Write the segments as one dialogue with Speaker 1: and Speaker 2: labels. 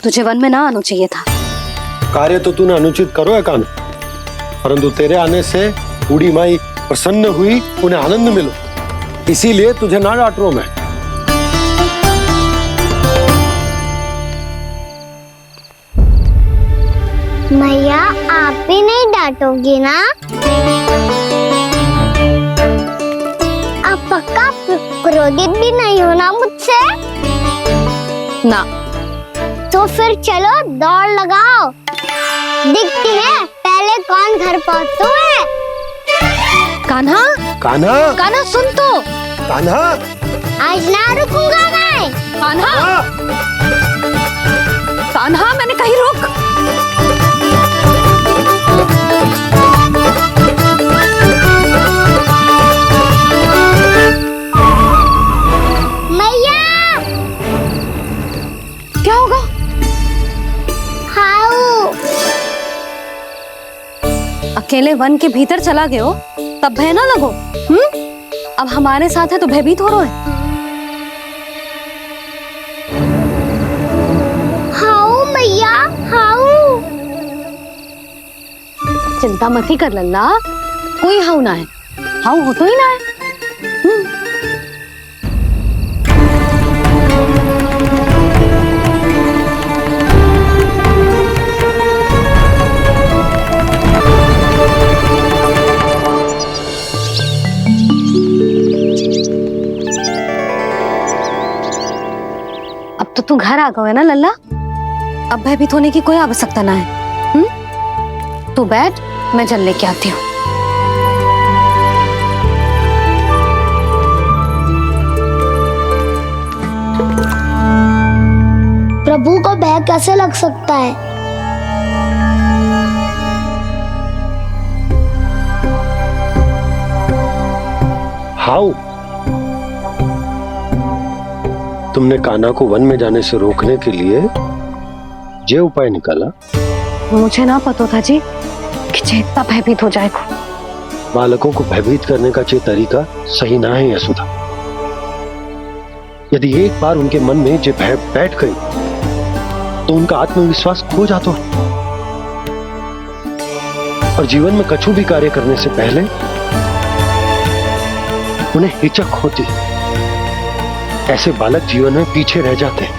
Speaker 1: तुझे वन में ना आना चाहिए था।
Speaker 2: कार्य तो तूने अनुचित करो है कान, परंतु तेरे आने से बूढ़ी माई प्रसन्न हुई, उन्हें आनंद मिलो, इसीलिए तुझे ना डांट रहा मैं।
Speaker 3: मैया आप भी नहीं डांटोगी ना? आप पक्का क्रोधित भी नहीं हो ना मुझसे?
Speaker 1: ना।
Speaker 3: तो फिर चलो दौड़ लगाओ, दिखती है पहले कौन घर पहुंचता है।
Speaker 1: कान्हा,
Speaker 2: कान्हा,
Speaker 1: कान्हा सुन तो।
Speaker 2: कान्हा,
Speaker 3: आज ना रुकूंगा मैं।
Speaker 1: कान्हा, कान्हा मैंने कहीं रुक।
Speaker 3: मैया,
Speaker 1: क्या होगा?
Speaker 3: हाउ
Speaker 1: अकेले वन के भीतर चला गए हो तब भय ना लगो। अब हमारे साथ है तो भयभीत हो रहे हैं।
Speaker 3: हाउ मैया, हाउ।
Speaker 1: चिंता मत ही कर लल्ला, कोई हाउ ना है, हाउ हो तो ही ना है। अब तो तू घर आ गया है ना लल्ला, अब भयभीत होने की कोई आवश्यकता ना है। तू बैठ, मैं जल लेके आती हूँ।
Speaker 3: प्रभु को भय कैसे लग सकता है?
Speaker 2: हाउ? तुमने कान्हा को वन में जाने से रोकने के लिए ये उपाय निकाला?
Speaker 1: मुझे ना पता था जी कि इतना भयभीत हो जाएगा।
Speaker 2: बालकों को भयभीत करने का ये तरीका सही ना है यशोदा। यदि एक बार उनके मन में ये भय बैठ गई तो उनका आत्मविश्वास खो जाता है और जीवन में कछु भी कार्य करने से पहले उन्हें हिचक होती। ऐसे बालक जीवन में पीछे रह जाते हैं।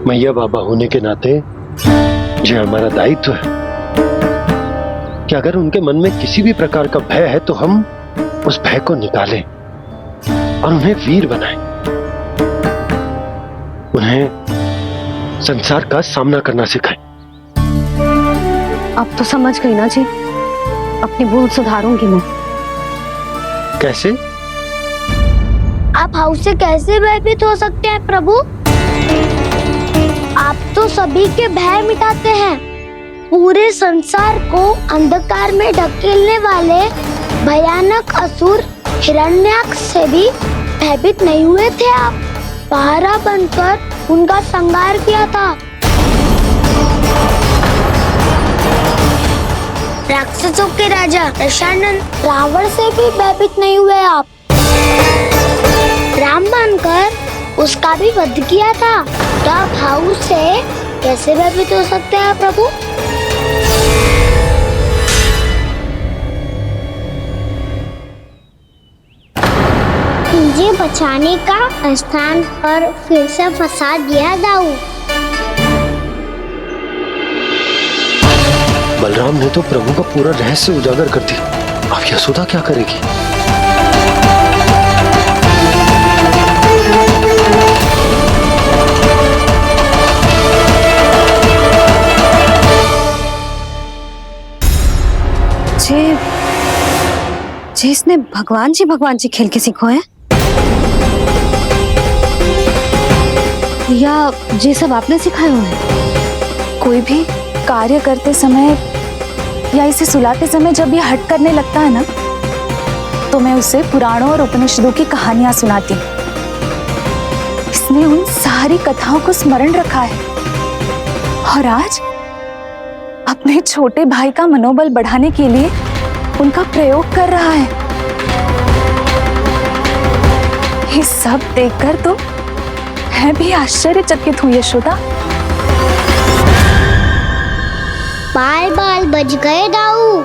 Speaker 2: मैया बाबा होने के नाते यह हमारा दायित्व है कि अगर उनके मन में किसी भी प्रकार का भय है तो हम उस भय को निकालें और उन्हें वीर बनाएं, उन्हें संसार का सामना करना सिखाएं।
Speaker 1: अब तो समझ गई ना जी, अपनी भूल सुधारूंगी मैं।
Speaker 2: कैसे?
Speaker 3: आप हाउ से कैसे भयभीत हो सकते हैं प्रभु? आप तो सभी के भय मिटाते हैं। पूरे संसार को अंधकार में ढकेलने वाले भयानक असुर हिरण्याक्ष से भी भयभीत नहीं हुए थे आप। पहरा बनकर उनका संहार किया था। राक्षसों के राजा दशानन रावण से भी भयभीत नहीं हुए आप। राम बनकर उसका भी वध किया था। तो आप हाउ से कैसे भयभीत हो सकते हैं प्रभु? मुझे बचाने का स्थान पर फिर से फंसा दिया दाऊ।
Speaker 2: बलराम ने तो प्रभु का पूरा रहस्य उजागर कर दिया। अब यशोदा क्या करेगी?
Speaker 1: इसने भगवान जी खेल के सीखो है या ये सब आपने सिखाए हुए हैं?
Speaker 4: कोई भी कार्य करते समय या इसे सुलाते समय जब ये हट करने लगता है ना, तो मैं उसे पुराणों और उपनिषदों की कहानियां सुनाती हूँ। इसने उन सारी कथाओं को स्मरण रखा है और आज अपने छोटे भाई का मनोबल बढ़ाने के लिए उनका प्रयोग कर रहा है। ये सब देखकर तो मैं भी आश्चर्यचकित हूँ यशोदा।
Speaker 3: बाल बाल बज गए दाऊ।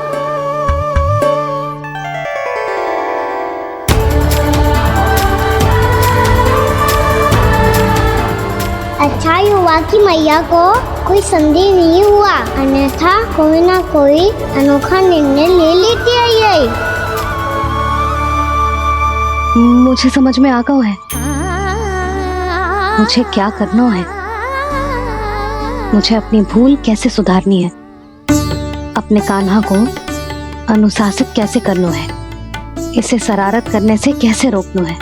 Speaker 3: अच्छा ही हुआ कि मैया को कोई संदेह नहीं हुआ, अन्यथा कोई ना कोई अनोखा निर्णय ले लेती है ये।
Speaker 1: मुझे समझ में आ गया है मुझे क्या करना है। मुझे अपनी भूल कैसे सुधारनी है, अपने कान्हा को अनुशासित कैसे करना है, इसे शरारत करने से कैसे रोकना है,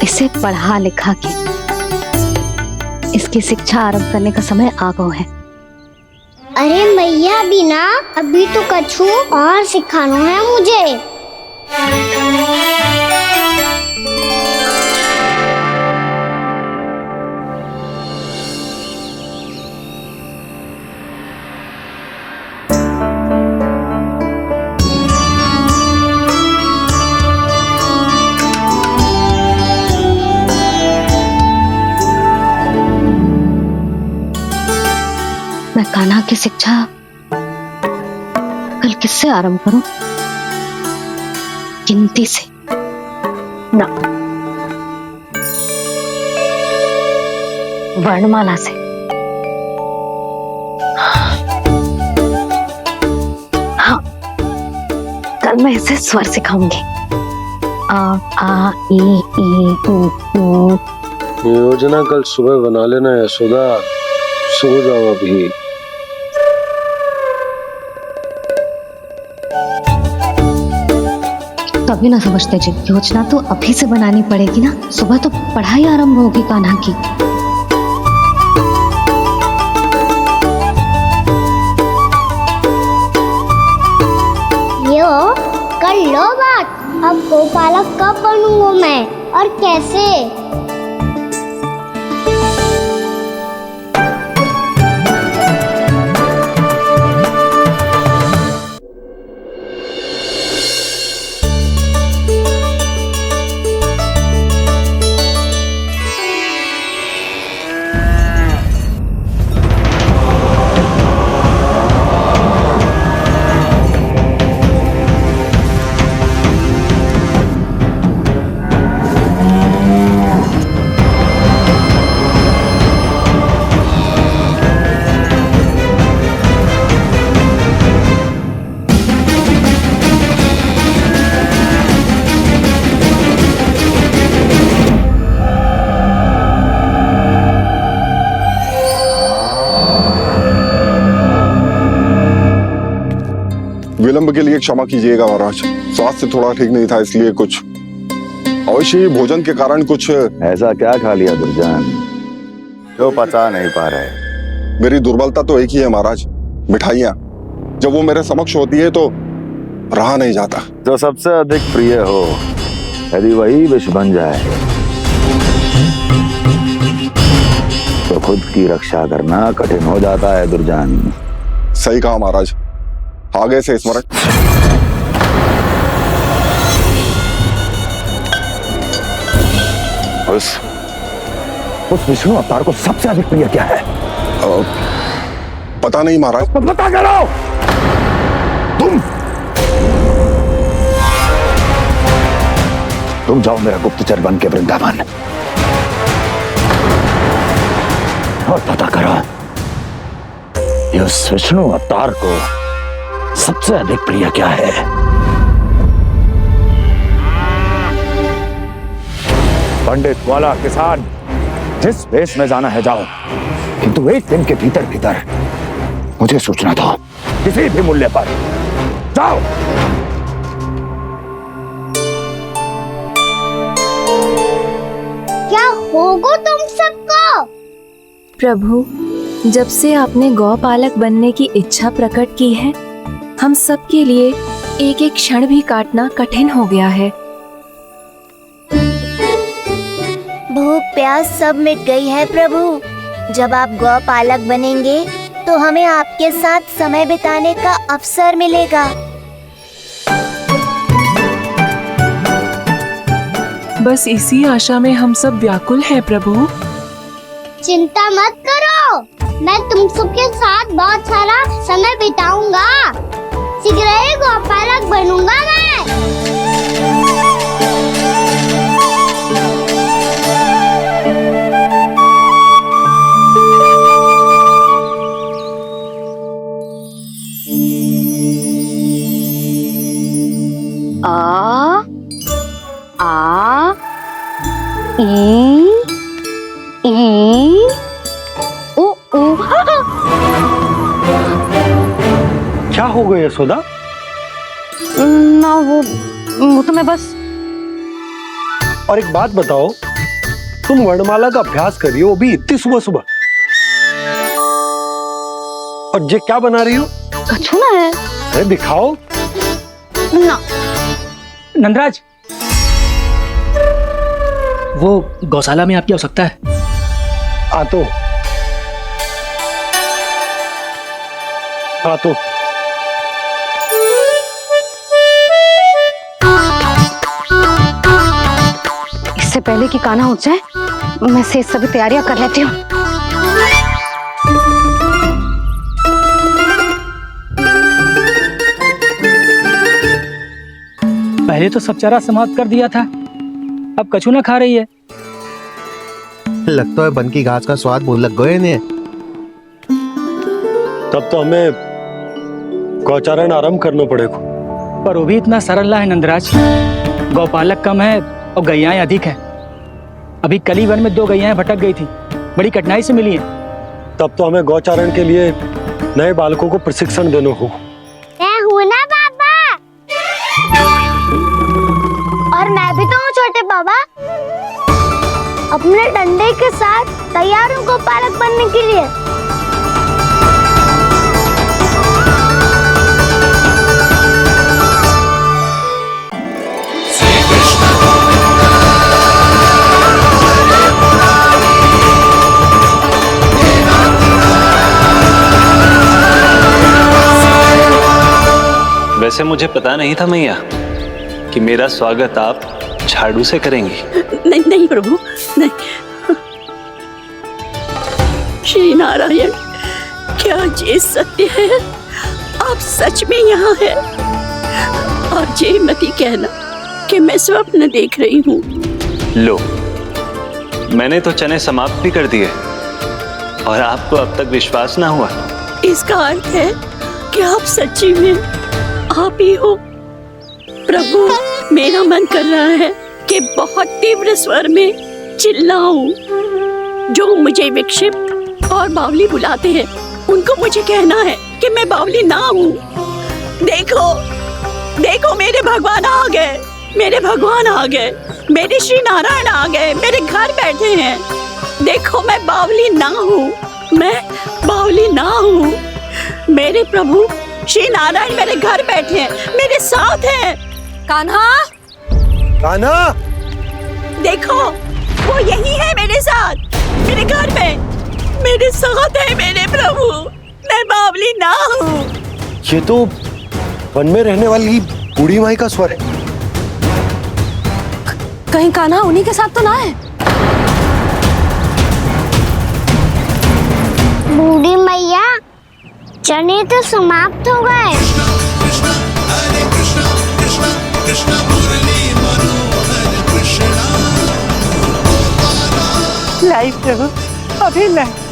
Speaker 1: इसे पढ़ा लिखा के इसकी शिक्षा आरंभ करने का समय आ गया है।
Speaker 3: अरे मैया बिना अभी तो कछु और सिखाना है मुझे।
Speaker 1: मैं कान्हा की शिक्षा कल किससे आरंभ करूं? गिनती से ना, वर्णमाला से। हाँ, कल मैं इसे स्वर सिखाऊंगी। आ ई ऊ।
Speaker 2: योजना कल सुबह बना लेना यशोदा, सो जाओ अभी।
Speaker 1: तभी ना समझते जी, योजना तो अभी से बनानी पड़ेगी ना, सुबह तो पढ़ाई आरंभ होगी कान्हा की।
Speaker 3: यो कर लो बात, अब गोपालक कब बनूंगा मैं और कैसे?
Speaker 5: विलंब के लिए क्षमा कीजिएगा महाराज, स्वास्थ्य थोड़ा ठीक नहीं था इसलिए कुछ अवश्य ही भोजन के कारण कुछ।
Speaker 6: ऐसा क्या खा लिया दुर्जन जो पचा नहीं पा रहे?
Speaker 5: मेरी दुर्बलता तो एक ही है महाराज, मिठाइयाँ। जब वो मेरे समक्ष होती है तो रहा नहीं जाता।
Speaker 6: जो सबसे अधिक प्रिय हो यदि वही विष बन जाए तो खुद की रक्षा करना कठिन हो जाता है दुर्जन।
Speaker 5: सही कहा महाराज, आगे से स्मरण।
Speaker 6: उस विष्णु अवतार को सबसे अधिक प्रिय क्या है?
Speaker 5: पता नहीं महाराज।
Speaker 6: पता करो। तुम जाओ मेरा गुप्तचर बन के वृंदावन और पता करो इस विष्णु अवतार को सबसे अधिक प्रिय क्या है। पंडित वाला किसान जिस वेश में जाना है जाओ, किंतु एक दिन के भीतर भीतर मुझे सूचना दो, किसी भी मूल्य पर। जाओ।
Speaker 3: क्या होगा तुम सबको?
Speaker 4: प्रभु, जब से आपने गौपालक बनने की इच्छा प्रकट की है, हम सब के लिए एक एक क्षण भी काटना कठिन हो गया है।
Speaker 7: भूख प्यास सब मिट गई है प्रभु। जब आप गौपालक बनेंगे तो हमें आपके साथ समय बिताने का अवसर मिलेगा।
Speaker 8: बस इसी आशा में हम सब व्याकुल हैं प्रभु।
Speaker 3: चिंता मत करो, मैं तुम सबके साथ बहुत सारा समय बिताऊंगा। शीघ्र ही गोपालक बनूंगा मैं।
Speaker 1: आ आ ई ओ ओ।
Speaker 2: क्या हो गया यशोदा?
Speaker 1: ना वो तो मैं बस।
Speaker 2: और एक बात बताओ, तुम वर्णमाला का अभ्यास कर रही हो, वो भी इतनी सुबह सुबह, और ये क्या बना रही हो?
Speaker 1: कछुआ है।
Speaker 2: अरे दिखाओ
Speaker 1: ना।
Speaker 9: नंदराज, वो गौशाला में आपकी आवश्यकता है।
Speaker 2: आ तो
Speaker 1: इससे पहले कि कान्हा उठ जाए, मैं से सभी तैयारियां कर लेती हूँ।
Speaker 9: पहले तो सब चारा समाप्त कर दिया था, अब कछू ना खा रही है।
Speaker 10: लगता है बन की घास का स्वाद भूल लग गए ने।
Speaker 2: तब तो हमें गौचारण आरंभ करना पड़ेगा।
Speaker 9: पर वो भी इतना सरल ना है नंदराज। गौपालक कम है और गैयाएं अधिक है। अभी कली वन में 2 गैयाएं भटक गई थी, बड़ी कठिनाई से मिली हैं।
Speaker 2: तब तो हमें गौचारण के लिए नए बालकों को प्रशिक्षण देना होगा।
Speaker 3: मैं हूँ ना बाबा, और मैं भी तो हूँ छोटे बाबा। अपने डंडे के साथ तैयार हूँ गोपालक बनने के लिए।
Speaker 11: वैसे मुझे पता नहीं था मैया कि मेरा स्वागत आप झाड़ू से करेंगी।
Speaker 12: नहीं नहीं प्रभु, नहीं। श्री नारायण, क्या ये सत्य है? आप सच में यहाँ हैं? और ये मत ही कहना कि मैं स्वप्न देख रही हूँ।
Speaker 11: लो, मैंने तो चने समाप्त भी कर दिए और आपको अब तक विश्वास ना हुआ।
Speaker 12: इसका अर्थ है कि आप सच्ची में आप ही हो। प्रभु, मेरा मन कर रहा है कि बहुत तीव्र स्वर में चिल्लाऊं। जो मुझे विक्षिप्त और बावली बुलाते हैं, उनको मुझे कहना है कि मैं बावली ना हूँ। देखो, देखो, मेरे भगवान आ गए, मेरे भगवान आ गए, मेरे श्री नारायण आ गए, मेरे घर बैठे हैं। देखो, मैं बावली ना हूँ, मैं बावली ना हूँ। मेरे प्रभु श्री नारायण मेरे घर बैठे हैं, मेरे साथ हैं।
Speaker 4: कान्हा,
Speaker 2: कान्हा,
Speaker 12: देखो, वो यही है मेरे साथ, मेरे घर में, मेरे साथ है मेरे प्रभु। मैं बावली ना हूँ।
Speaker 2: ये तो वन में रहने वाली बूढ़ी माई का स्वर है।
Speaker 4: कहीं कान्हा उन्हीं के साथ तो ना है?
Speaker 3: बूढ़ी मैया, चने तो समाप्त हो गए।
Speaker 12: नहीं प्रभु, अभी नहीं।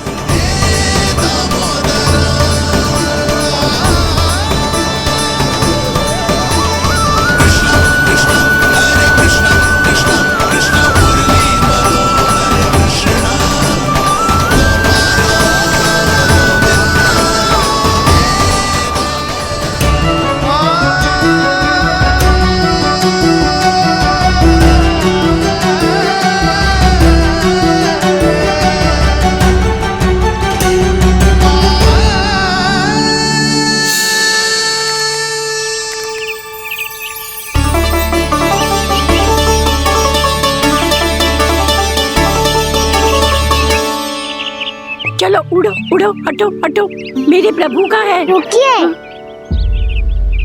Speaker 12: चलो उड़ो उड़ो, हटो हटो, मेरे प्रभु का है।
Speaker 3: रुकिए,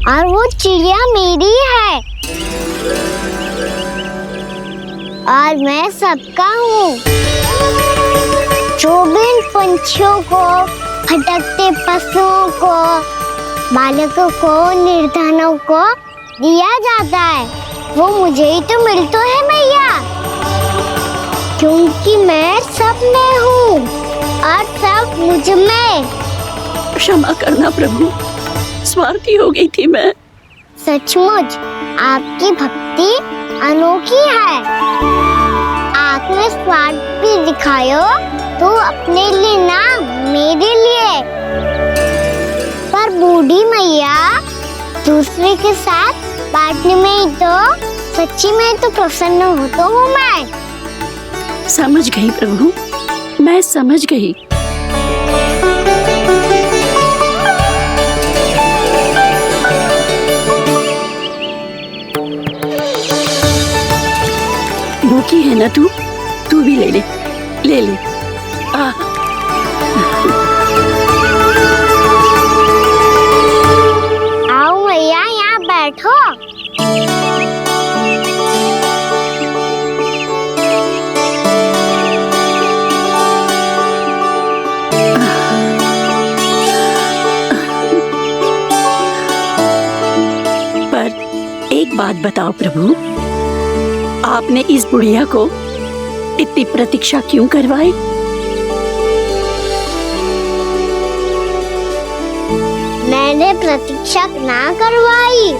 Speaker 3: और वो चिड़िया मेरी है। और मैं सबका हूँ। जो भी इन पंछियों को, भटकते पशुओं को, बालकों को, निर्धनों को दिया जाता है, वो मुझे ही तो मिलता है मैया, क्योंकि मैं सब में हूँ और सब मुझ में।
Speaker 12: क्षमा करना प्रभु, स्वार्थी हो गई थी मैं।
Speaker 3: सचमुच आपकी भक्ति अनोखी है। आपने स्वार्थ भी दिखायो तो अपने लिए ना, मेरे लिए। पर बूढ़ी मैया, दूसरे के साथ बांटने में ही तो सच्ची में तो प्रसन्न होता हूँ मैं।
Speaker 12: समझ गई प्रभु, मैं समझ गई। भूखी है ना तू भी ले ले, ले ले।
Speaker 3: आओ मैया, यहाँ बैठो।
Speaker 12: पर एक बात बताओ प्रभु, आपने इस बुढ़िया को इतनी प्रतीक्षा क्यों करवाई?
Speaker 3: मैंने प्रतीक्षा ना करवाई।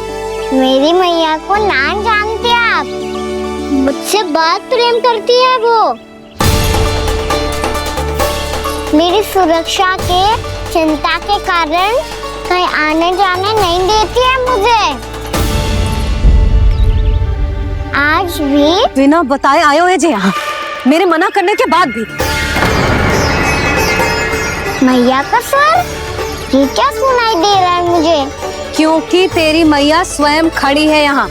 Speaker 3: मेरी मैया को ना जानते आप, मुझसे बहुत प्रेम करती है वो। मेरी सुरक्षा के चिंता के कारण कहीं आने जाने नहीं देती है मुझे। आज भी
Speaker 1: बिना बताए आयो है जी यहाँ, मेरे मना करने के बाद भी।
Speaker 3: मैया का स्वर, ये क्या सुनाई दे रहा है मुझे?
Speaker 1: क्योंकि तेरी मैया स्वयं खड़ी है यहाँ।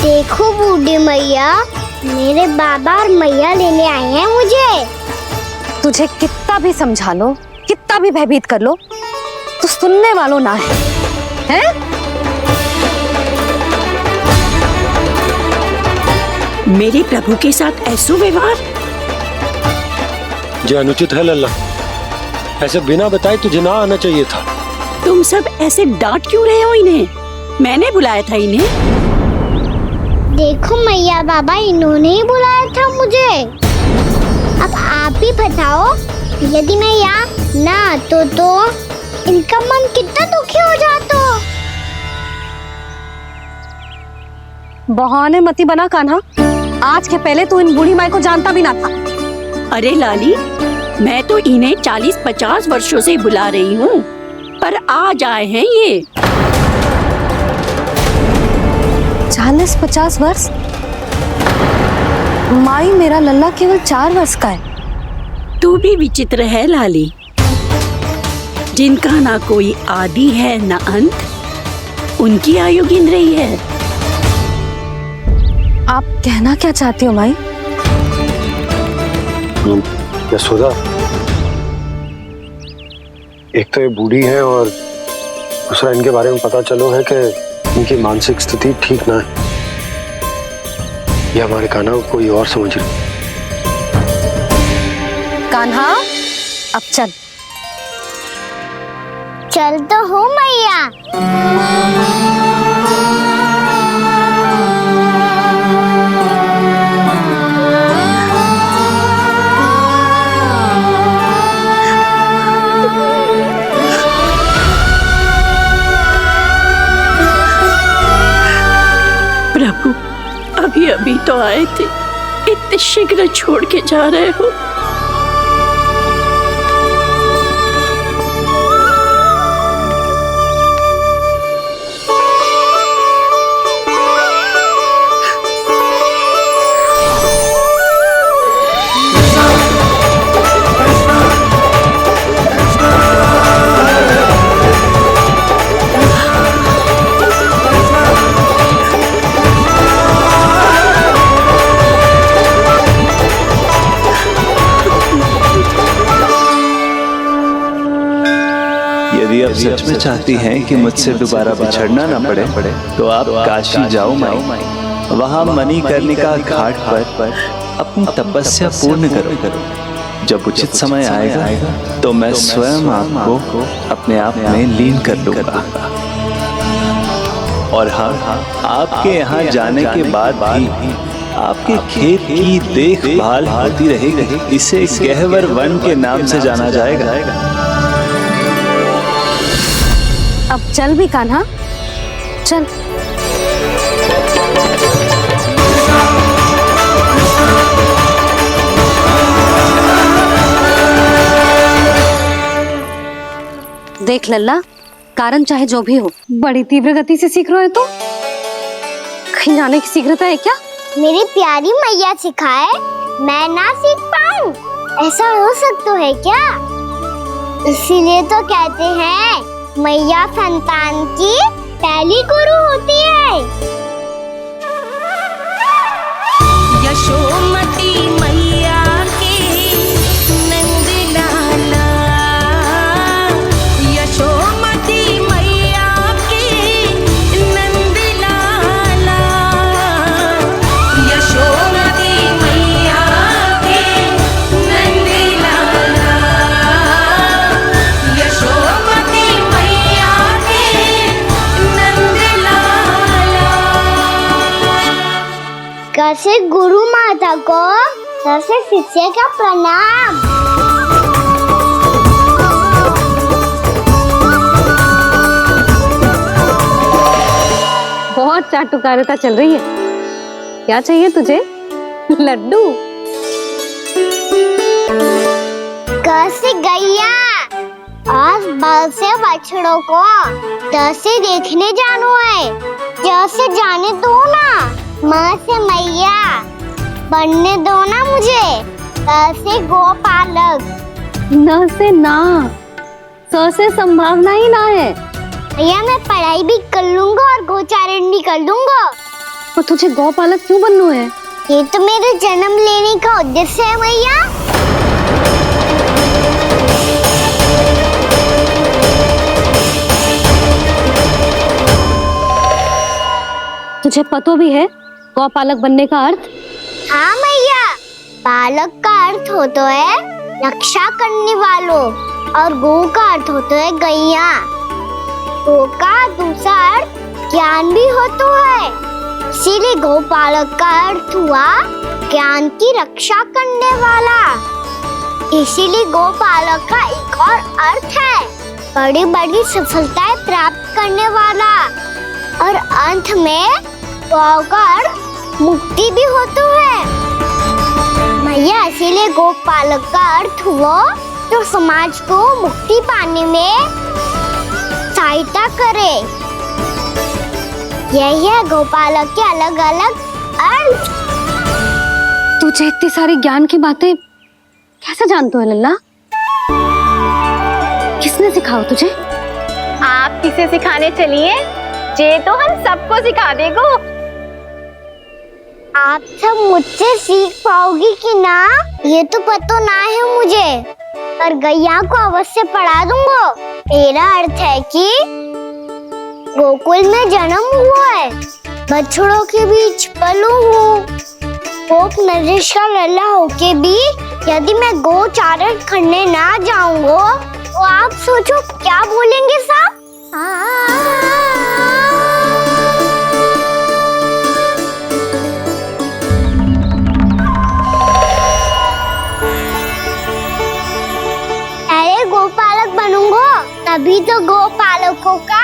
Speaker 3: देखो बूढ़ी मैया, मेरे बाबा और मैया लेने आए हैं मुझे।
Speaker 1: तुझे कितना भी समझा लो, कितना भी भयभीत कर लो, तो सुनने वालों ना है, हैं?
Speaker 12: मेरे प्रभु के साथ ऐसा व्यवहार
Speaker 2: जो अनुचित है लल्ला। ऐसे बिना बताए तुझे ना आना चाहिए था।
Speaker 12: तुम सब ऐसे डांट क्यों रहे हो इन्हें? मैंने बुलाया था इन्हें।
Speaker 3: देखो मैया बाबा, इन्होंने ही बुलाया था मुझे। अब आप ही बताओ, यदि मैं यहाँ ना आतो तो इनका मन कितना दुखी हो जाता।
Speaker 1: बहाने मती बना कान्हा, आज के पहले तू इन बूढ़ी माई को जानता भी ना था।
Speaker 12: अरे लाली, मैं तो इन्हें 40-50 वर्षों से बुला रही हूँ, पर आज आए हैं ये।
Speaker 1: 40-50 वर्ष? माई, मेरा लल्ला केवल 4 वर्ष का है।
Speaker 12: तू भी विचित्र है लाली, जिनका ना कोई आदि है ना अंत, उनकी आयु गिन रही है।
Speaker 1: आप कहना क्या चाहती हो माई?
Speaker 2: यशोदा, एक तो ये बूढ़ी है और दूसरा इनके बारे में पता चलो है कि इनकी मानसिक स्थिति ठीक ना है। ये हमारे कान्हा को कोई और समझ रही।
Speaker 1: कान्हा, अब चल।
Speaker 3: चल तो हूँ मैया।
Speaker 12: प्रभु, अभी अभी तो आए थे, इतने शीघ्र छोड़ के जा रहे हो?
Speaker 11: अब सच में चाहती हैं कि मुझसे दोबारा बिछड़ना ना पड़े तो आप काशी जाओ माई, वहाँ मणिकर्णिका घाट पर अपनी तपस्या पूर्ण करो। जब उचित समय आएगा तो मैं स्वयं आपको अपने आप में लीन कर लूंगा। और हाँ, आपके यहाँ जाने के बाद भी आपके खेत की देखभाल होती रहेगी। इसे गहवर वन के नाम से जाना जाएगा।
Speaker 1: अब चल भी कान्हा, चल। देख लल्ला, कारण चाहे जो भी हो, बड़ी तीव्र गति से सीख रहे हो तो कहीं जाने की शीघ्रता है क्या?
Speaker 3: मेरी प्यारी मैया सिखाए, मैं ना सीख पाऊं, ऐसा हो सकता है क्या? इसीलिए तो कहते हैं मैया संतान की पहली गुरु होती है।
Speaker 13: यशोमती मैया के नंद लाला, यशोमती मैया के नंद लाला, यशोमती मैया के नंद लाला, यशोमती मैया के नंद लाला।
Speaker 3: कैसे गुरु माता को सबसे शिष्य का प्रणाम।
Speaker 1: बहुत चाटुकारिता चल रही है। क्या चाहिए तुझे? लड्डू?
Speaker 3: कैसे गैया आज बल से बछड़ों को कैसे देखने जानो है, कैसे जाने दो ना, माँ से मैया बनने दो ना मुझे, कैसे गोपालक।
Speaker 1: न से ना, स से संभावना ही ना है।
Speaker 3: भैया मैं पढ़ाई भी कर लूंगा और गोचारण भी कर लूंगा।
Speaker 1: तो तुझे गौपालक क्यों बनना है?
Speaker 3: ये तो मेरे जन्म लेने का उद्देश्य है मैया।
Speaker 1: तुझे पता भी है गौपालक बनने का अर्थ?
Speaker 3: हाँ मैया, पालक का अर्थ होता है रक्षा करने वालों और गौ का अर्थ होता है गैया। गौ का दूसरा अर्थ ज्ञान भी होता है, इसीलिए गौपालक का अर्थ हुआ ज्ञान की रक्षा करने वाला। इसीलिए गौपालक का एक और अर्थ है बड़ी बड़ी सफलताएं प्राप्त करने वाला, और अंत में गौ का अर्थ मुक्ति भी होता है मैया। इसीलिए गोपालक का अर्थ हुआ जो समाज को मुक्ति पाने में सहायता करे। यही है गोपालक के अलग अलग अर्थ।
Speaker 1: तुझे इतनी सारी ज्ञान की बातें कैसे जानते हो लल्ला? किसने सिखाओ तुझे?
Speaker 4: आप किसे सिखाने चलिए, जे तो हम सबको सिखा देगो।
Speaker 3: आप सब मुझसे सीख पाओगी कि ना ये तो पता ना है मुझे, पर गैया को अवश्य पढ़ा दूंगा। मेरा अर्थ है कि गोकुल में जन्म हुआ है, बछड़ों के बीच पलू हूँ, गोप नरेश का लल्ला होके भी यदि मैं गोचारण करने ना जाऊंगा तो आप सोचो क्या बोलेंगे साहब? अरे गोपालक बनूंगा तभी तो गोपालकों का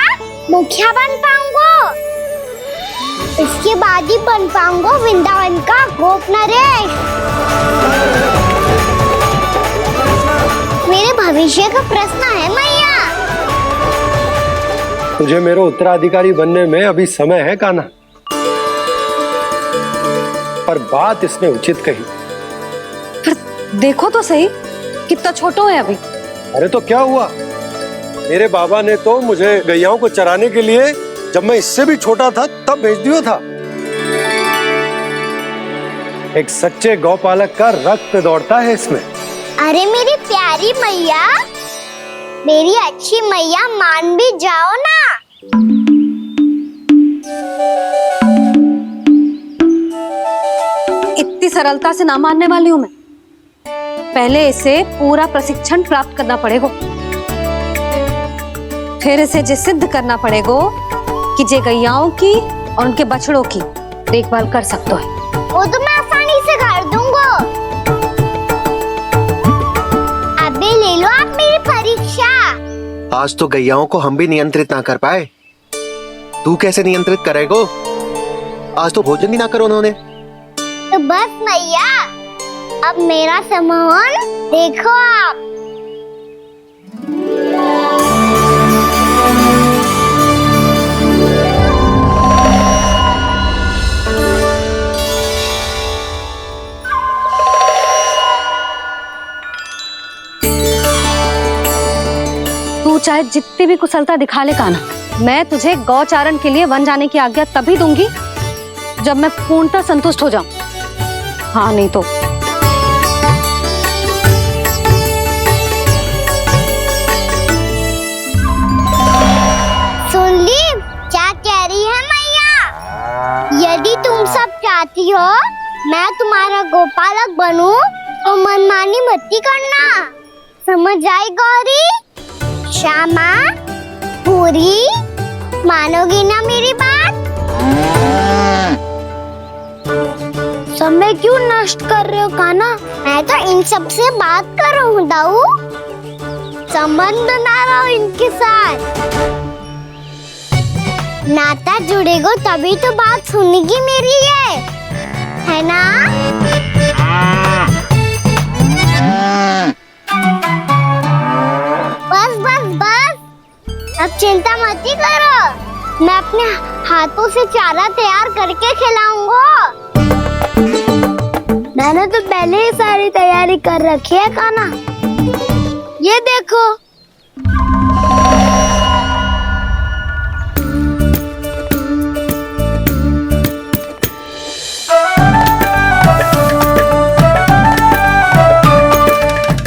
Speaker 3: मुखिया बन पाऊंगा, इसके बाद ही बन पाऊंगा वृंदावन का गोप नरेश। मेरे भविष्य का प्रश्न है मैया।
Speaker 2: तुझे मेरे उत्तराधिकारी बनने में अभी समय है कान्हा, पर बात इसने उचित कही।
Speaker 1: फिर देखो तो सही कितना छोटा है अभी।
Speaker 2: अरे तो क्या हुआ, मेरे बाबा ने तो मुझे गैयाओं को चराने के लिए जब मैं इससे भी छोटा था तब भेज दिया था। एक सच्चे गौपालक का रक्त दौड़ता है इसमें।
Speaker 3: अरे मेरी प्यारी मैया, मेरी अच्छी मैया मान भी जाओ ना।
Speaker 1: इतनी सरलता से ना मानने वाली हूं मैं। पहले इसे पूरा प्रशिक्षण प्राप्त करना पड़ेगा, फिर इसे ये सिद्ध करना पड़ेगा कि जे गैयाओं की और उनके बछड़ों की देखभाल कर सकते है।
Speaker 3: वो तो मैं आसानी से कर दूंगा। अबे ले लो आप मेरी परीक्षा।
Speaker 10: आज तो गैयाओं को हम भी नियंत्रित ना कर पाए, तू कैसे नियंत्रित करेगो? आज तो भोजन ही ना करो उन्होंने।
Speaker 3: तो बस मैया, अब मेरा सम्मान देखो आप।
Speaker 1: तू चाहे जितनी भी कुशलता दिखा ले कान्हा, मैं तुझे गौचारण के लिए वन जाने की आज्ञा तभी दूंगी जब मैं पूर्णतः संतुष्ट हो जाऊं। हाँ नहीं तो
Speaker 3: सुन ली क्या कह रही है मैया? यदि तुम सब चाहती हो मैं तुम्हारा गोपालक बनूं तो मनमानी मत करना, समझ आई गौरी? श्यामा, पूरी, मानोगी ना मेरी बात? समय क्यों नष्ट कर रहे हो कान्हा? मैं तो इन सब से बात कर रहा हूँ दाऊ, संबंध बना रहा हूँ इनके साथ। नाता जुड़ेगा तभी तो बात सुनेगी मेरी है ना? बस बस बस, अब चिंता मत ही करो, मैं अपने हाथों से चारा तैयार करके खिलाऊंगा। मैंने तो पहले ही सारी तैयारी कर रखी है कान्हा, ये देखो।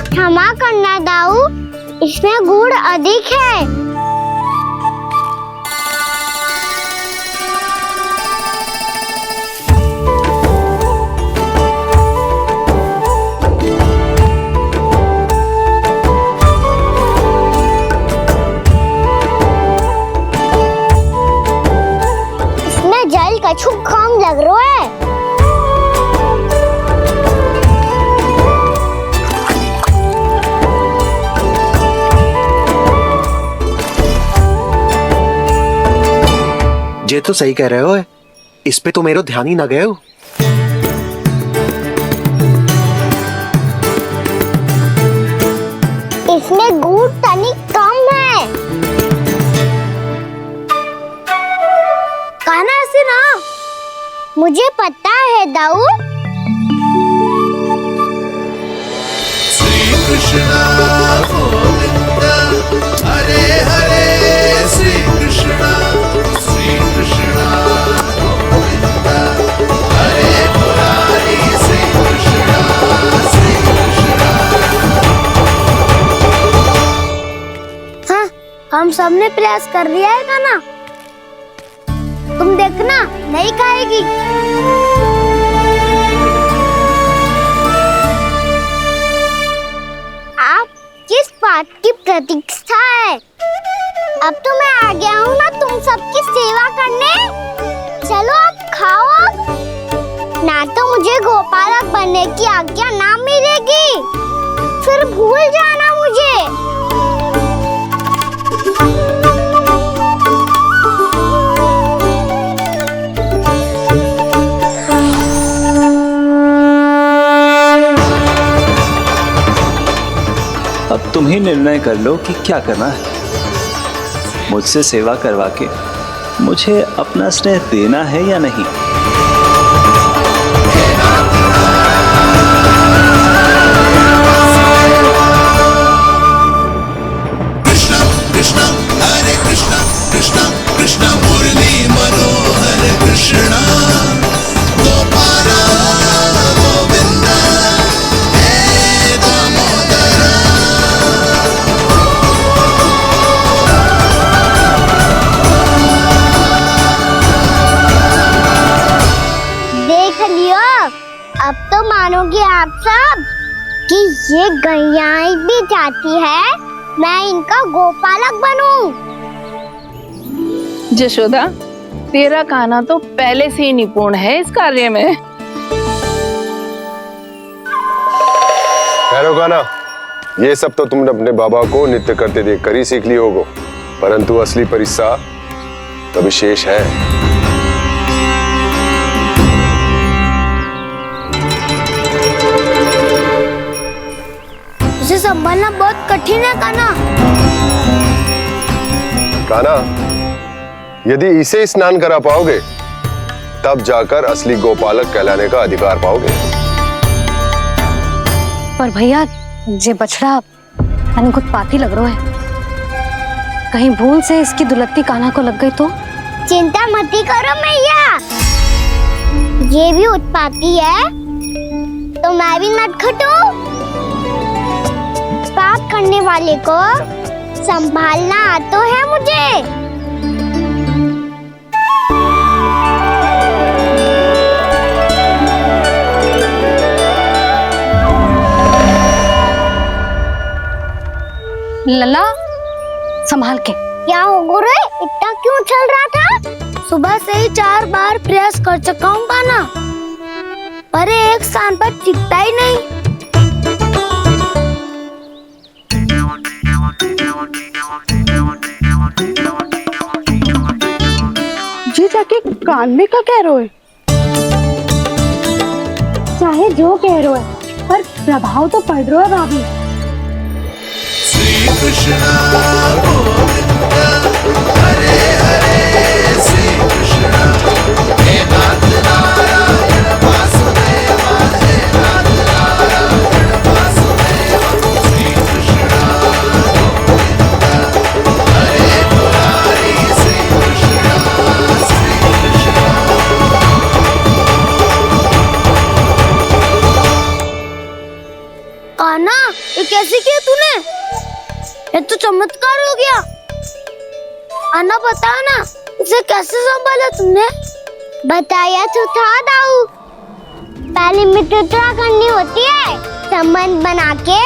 Speaker 3: क्षमा करना दाऊ, इसमें गुड़ अधिक है। इसमें जल कछु कम लग रहा है।
Speaker 10: ये तो सही कह रहे हो, इस पे तो मेरो ध्यान ही ना गए हो।
Speaker 3: इसमें गुड़ तनिक कम है। कान्हा ऐसे ना, मुझे पता है दाऊ।
Speaker 13: श्री कृष्ण गोविंद हरे हरे, श्री कृष्ण गोविंद हरे मुरारी, श्री कृष्ण श्री कृष्ण।
Speaker 3: हाँ, हम सबने प्रयास कर लिया है कान्हा, तुम देखना नहीं खाएगी। आप किस बात की प्रतीक्षा है? अब तो मैं आ गया हूँ ना तुम सबकी सेवा करने। चलो अब खाओ अब। ना तो मुझे गोपालक बनने की आज्ञा ना मिलेगी, फिर भूल जाना मुझे।
Speaker 11: अब तुम ही निर्णय कर लो कि क्या करना है। मुझसे सेवा करवा के मुझे अपना स्नेह देना है या नहीं।
Speaker 13: कृष्ण कृष्ण हरे कृष्ण, कृष्ण कृष्ण मुरली मनोहर कृष्ण, गोपाल गोविंद हे दामोदर।
Speaker 3: सब कि ये गैयाएं भी चाहती है मैं इनका गोपालक बनूं।
Speaker 14: जशोदा, तेरा कान्हा तो पहले से ही निपुण है इस कार्य में।
Speaker 5: ठहरो कान्हा, ये सब तो तुमने अपने बाबा को नृत्य करते देख कर ही सीख ली होगो, परंतु असली परिश्रम तो विशेष है।
Speaker 3: इसे संभालना बहुत कठिन है कान्हा।
Speaker 5: कान्हा, यदि इसे स्नान करा पाओगे तब जाकर असली गोपालक कहलाने का अधिकार पाओगे।
Speaker 1: पर भैया ये बछड़ा यानी कुछ पाती लग रहा है, कहीं भूल से इसकी दुलत्ती कान्हा को लग गई तो?
Speaker 3: चिंता मत करो मैया, ये भी उत्पाती है तो मैं भी नटखट हूँ। पाप करने वाले को संभालना आता है मुझे।
Speaker 1: लला संभाल के।
Speaker 3: क्या हो गुरु, इतना क्यों चल रहा था? सुबह से ही 4 बार प्रयास कर चुका हूँ कान्हा, पर एक स्थान पर टिकता ही नहीं।
Speaker 15: जी जाके कान में का कह रहे हो?
Speaker 1: चाहे जो कह रहे हो पर प्रभाव तो पड़ रहा है भाभी।
Speaker 13: श्री कृष्ण गोविंद हरे हरे, श्री कृष्ण हे नाथ नारायण वासुदेवा, हे नाथ नारायण वासुदेवा, श्री कृष्ण गोविंद हरे मुरारी, श्री कृष्ण श्री कृष्ण।
Speaker 3: कान्हा, ये कैसे किया तूने? ये तो चमत्कार हो गया। अन्ना बता ना, इसे कैसे संभाला तुमने? बताया तो था दाऊ, पहले मित्रता करनी होती है, संबंध बना के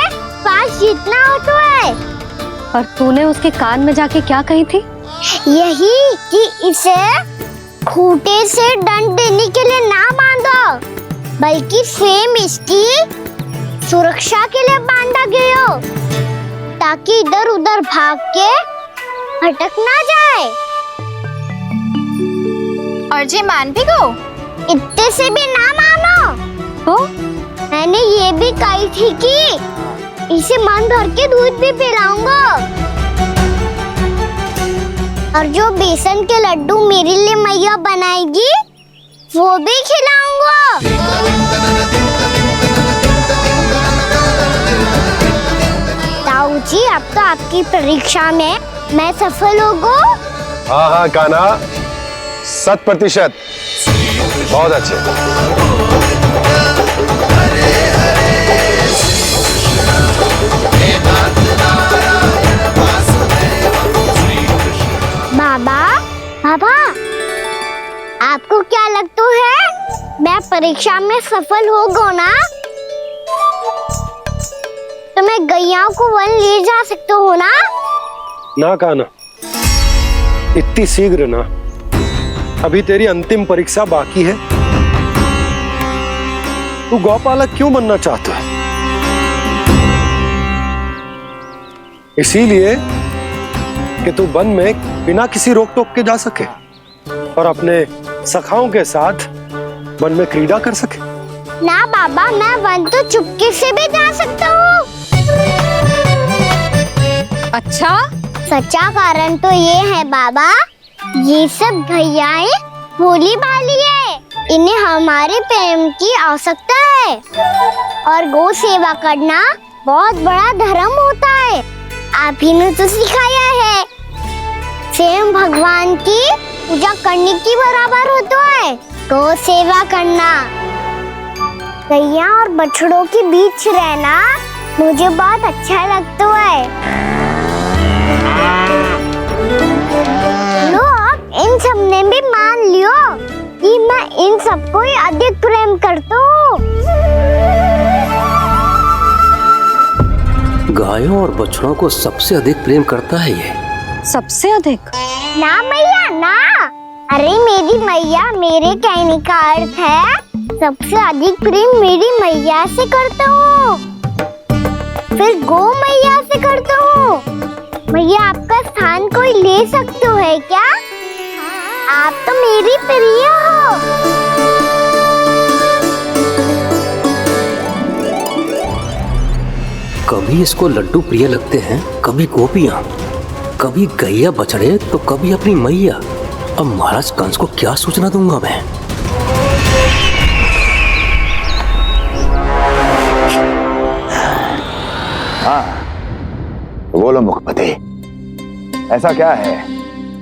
Speaker 3: पास जीतना होता है।
Speaker 1: और तूने उसके कान में जाके क्या कही थी?
Speaker 3: यही कि इसे खूंटे से दंड देने के लिए ना बांधो, बल्कि स्वयं इसकी सुरक्षा के लिए बांधा गया हो, ताकि इधर उधर भाग के भटक ना जाए।
Speaker 7: और जी मान भी गो?
Speaker 3: इतने से भी ना मानो। तो मैंने ये भी कही थी कि इसे मन भर के दूध भी पिलाऊंगा, और जो बेसन के लड्डू मेरे लिए मैया बनाएगी वो भी खिलाऊंगा। ताऊ जी, अब तो आपकी परीक्षा में मैं सफल होगा।
Speaker 5: हाँ हाँ कान्हा, 100%। बहुत अच्छे।
Speaker 3: बाबा, बाबा, आपको क्या लगता है मैं परीक्षा में सफल होगा ना? तो मैं गैयाओं को वन ले जा सकता हूँ ना?
Speaker 2: ना कान्हा, इतनी शीघ्र ना, अभी तेरी अंतिम परीक्षा बाकी है। तू गौपालक क्यों बनना चाहता है? इसीलिए कि तू वन में बिना किसी रोक टोक के जा सके और अपने सखाओं के साथ वन में क्रीड़ा कर सके।
Speaker 3: ना बाबा, मैं वन तो चुपके से भी जा सकता हूँ।
Speaker 1: अच्छा?
Speaker 3: सच्चा कारण तो ये है बाबा, ये सब गैयाएं भोली भाली है, इन्हें हमारे प्रेम की आवश्यकता है, और गौ सेवा करना बहुत बड़ा धर्म होता है। आप ही ने तो सिखाया है, स्वयं भगवान की पूजा करने की बराबर होता है गौ सेवा करना। गैया और बछड़ों के बीच रहना मुझे बहुत अच्छा लगता है। लो, अब इन सब ने भी मान लियो कि मैं इन सबको ही अधिक प्रेम करता हूँ।
Speaker 16: गायों और बछड़ों को सबसे अधिक प्रेम करता है ये।
Speaker 1: सबसे अधिक?
Speaker 3: ना मैया ना, अरे मेरी मैया, मेरे कहने का अर्थ है सबसे अधिक प्रेम मेरी मैया से करता हूँ, फिर गो मैया से करता हूँ। मैया आपका स्थान कोई ले सकते हो है क्या? आप तो मेरी प्रिय हो।
Speaker 16: कभी इसको लड्डू प्रिय लगते हैं, कभी गोपियां, कभी गैया बछड़े, तो कभी अपनी मैया। अब महाराज कंस को क्या सूचना दूंगा मैं?
Speaker 6: हाँ, बोलो मुखपति, ऐसा क्या है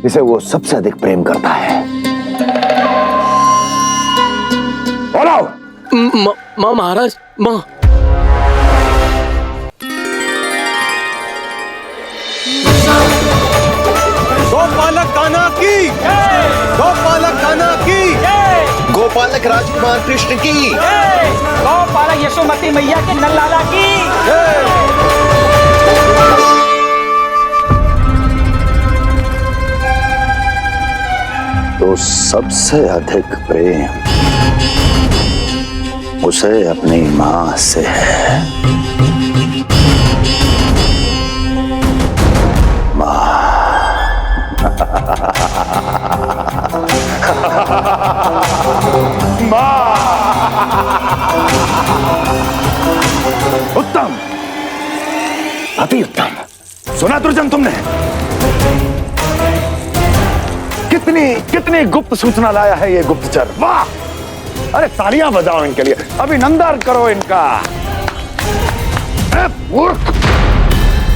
Speaker 6: जिसे वो सबसे अधिक प्रेम करता है? बोलो।
Speaker 16: माँ महाराज, माँ।
Speaker 10: गोपालक कान्हा की, गोपालक कान्हा की, गोपालक राजकुमार कृष्ण की,
Speaker 9: गोपालक यशोमती मैया के नल लाला की।
Speaker 6: तो सबसे अधिक प्रेम उसे अपनी मां से है। उत्तम, अति उत्तम। सुना दुर्जन तुमने? कितनी गुप्त सूचना लाया है ये गुप्तचर। वाह! अरे तालियां बजाओ इनके लिए, अभिनंदन करो इनका। मूर्ख!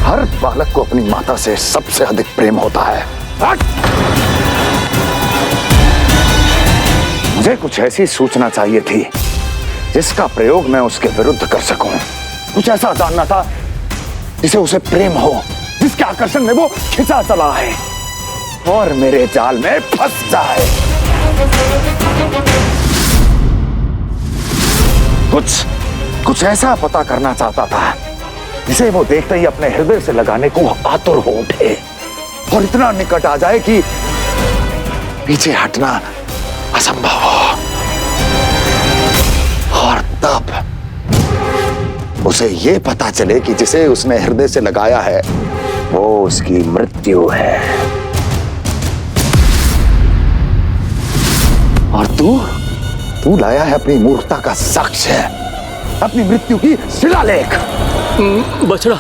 Speaker 6: हर बालक को अपनी माता से सबसे अधिक प्रेम होता है। मुझे कुछ ऐसी सूचना चाहिए थी जिसका प्रयोग मैं उसके विरुद्ध कर सकूं। कुछ ऐसा जानना था जिसे उसे प्रेम हो, जिसके आकर्षण में वो खिंचा चला है और मेरे जाल में फंस जाए। कुछ ऐसा पता करना चाहता था जिसे वो देखते ही अपने हृदय से लगाने को आतुर हो उठे और इतना निकट आ जाए कि पीछे हटना असंभव हो। और तब उसे ये पता चले कि जिसे उसने हृदय से लगाया है वो उसकी मृत्यु है। और तू लाया है अपनी मूर्खता का साक्ष्य, अपनी मृत्यु की शिलालेख। बछड़ा?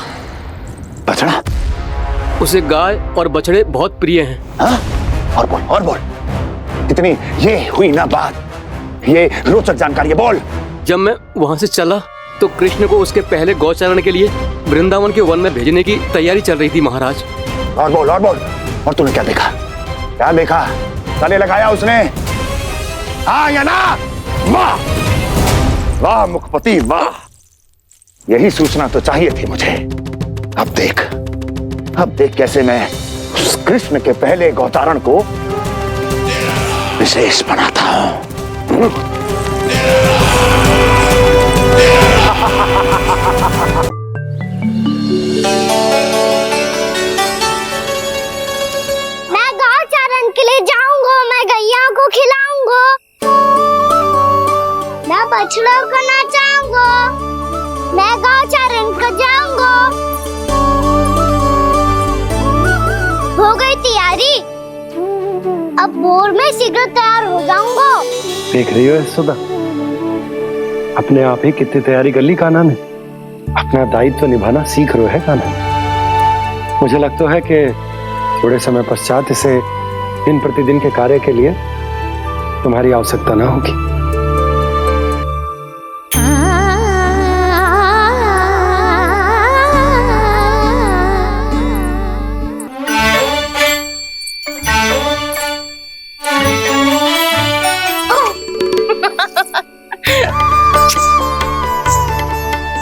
Speaker 16: उसे गाय और बछड़े बहुत प्रिय हैं।
Speaker 6: हाँ? और बोल। कितनी ये हुई ना बात, ये रोचक जानकारी है, बोल।
Speaker 16: जब मैं वहाँ से चला तो कृष्ण को उसके पहले गौचारण के लिए वृंदावन के वन में भेजने की तैयारी चल रही थी महाराज।
Speaker 6: और बोल। और तूने क्या देखा? गले लगाया उसने? हाँ या ना? वाह मुखपति वाह, यही सूचना तो चाहिए थी मुझे। अब देख कैसे मैं उस कृष्ण के पहले गौतारण को विशेष बनाता हूं।
Speaker 3: मैं गौचारण के लिए जाऊंगा, मैं गैया को खिलाऊंगा, मैं बछड़ों को नचाऊंगा, मैं गौचारण को जाऊंगा। हो गई तैयारी, अब भोर में शीघ्र तैयार हो जाऊंगा।
Speaker 2: देख रही हो यशोदा, अपने आप ही कितनी तैयारी कर ली कान्हा ने। अपना दायित्व निभाना सीख रहे है कान्हा। मुझे लगता है कि थोड़े समय पश्चात इसे दिन प्रतिदिन के कार्य के लिए तुम्हारी आवश्यकता ना होगी।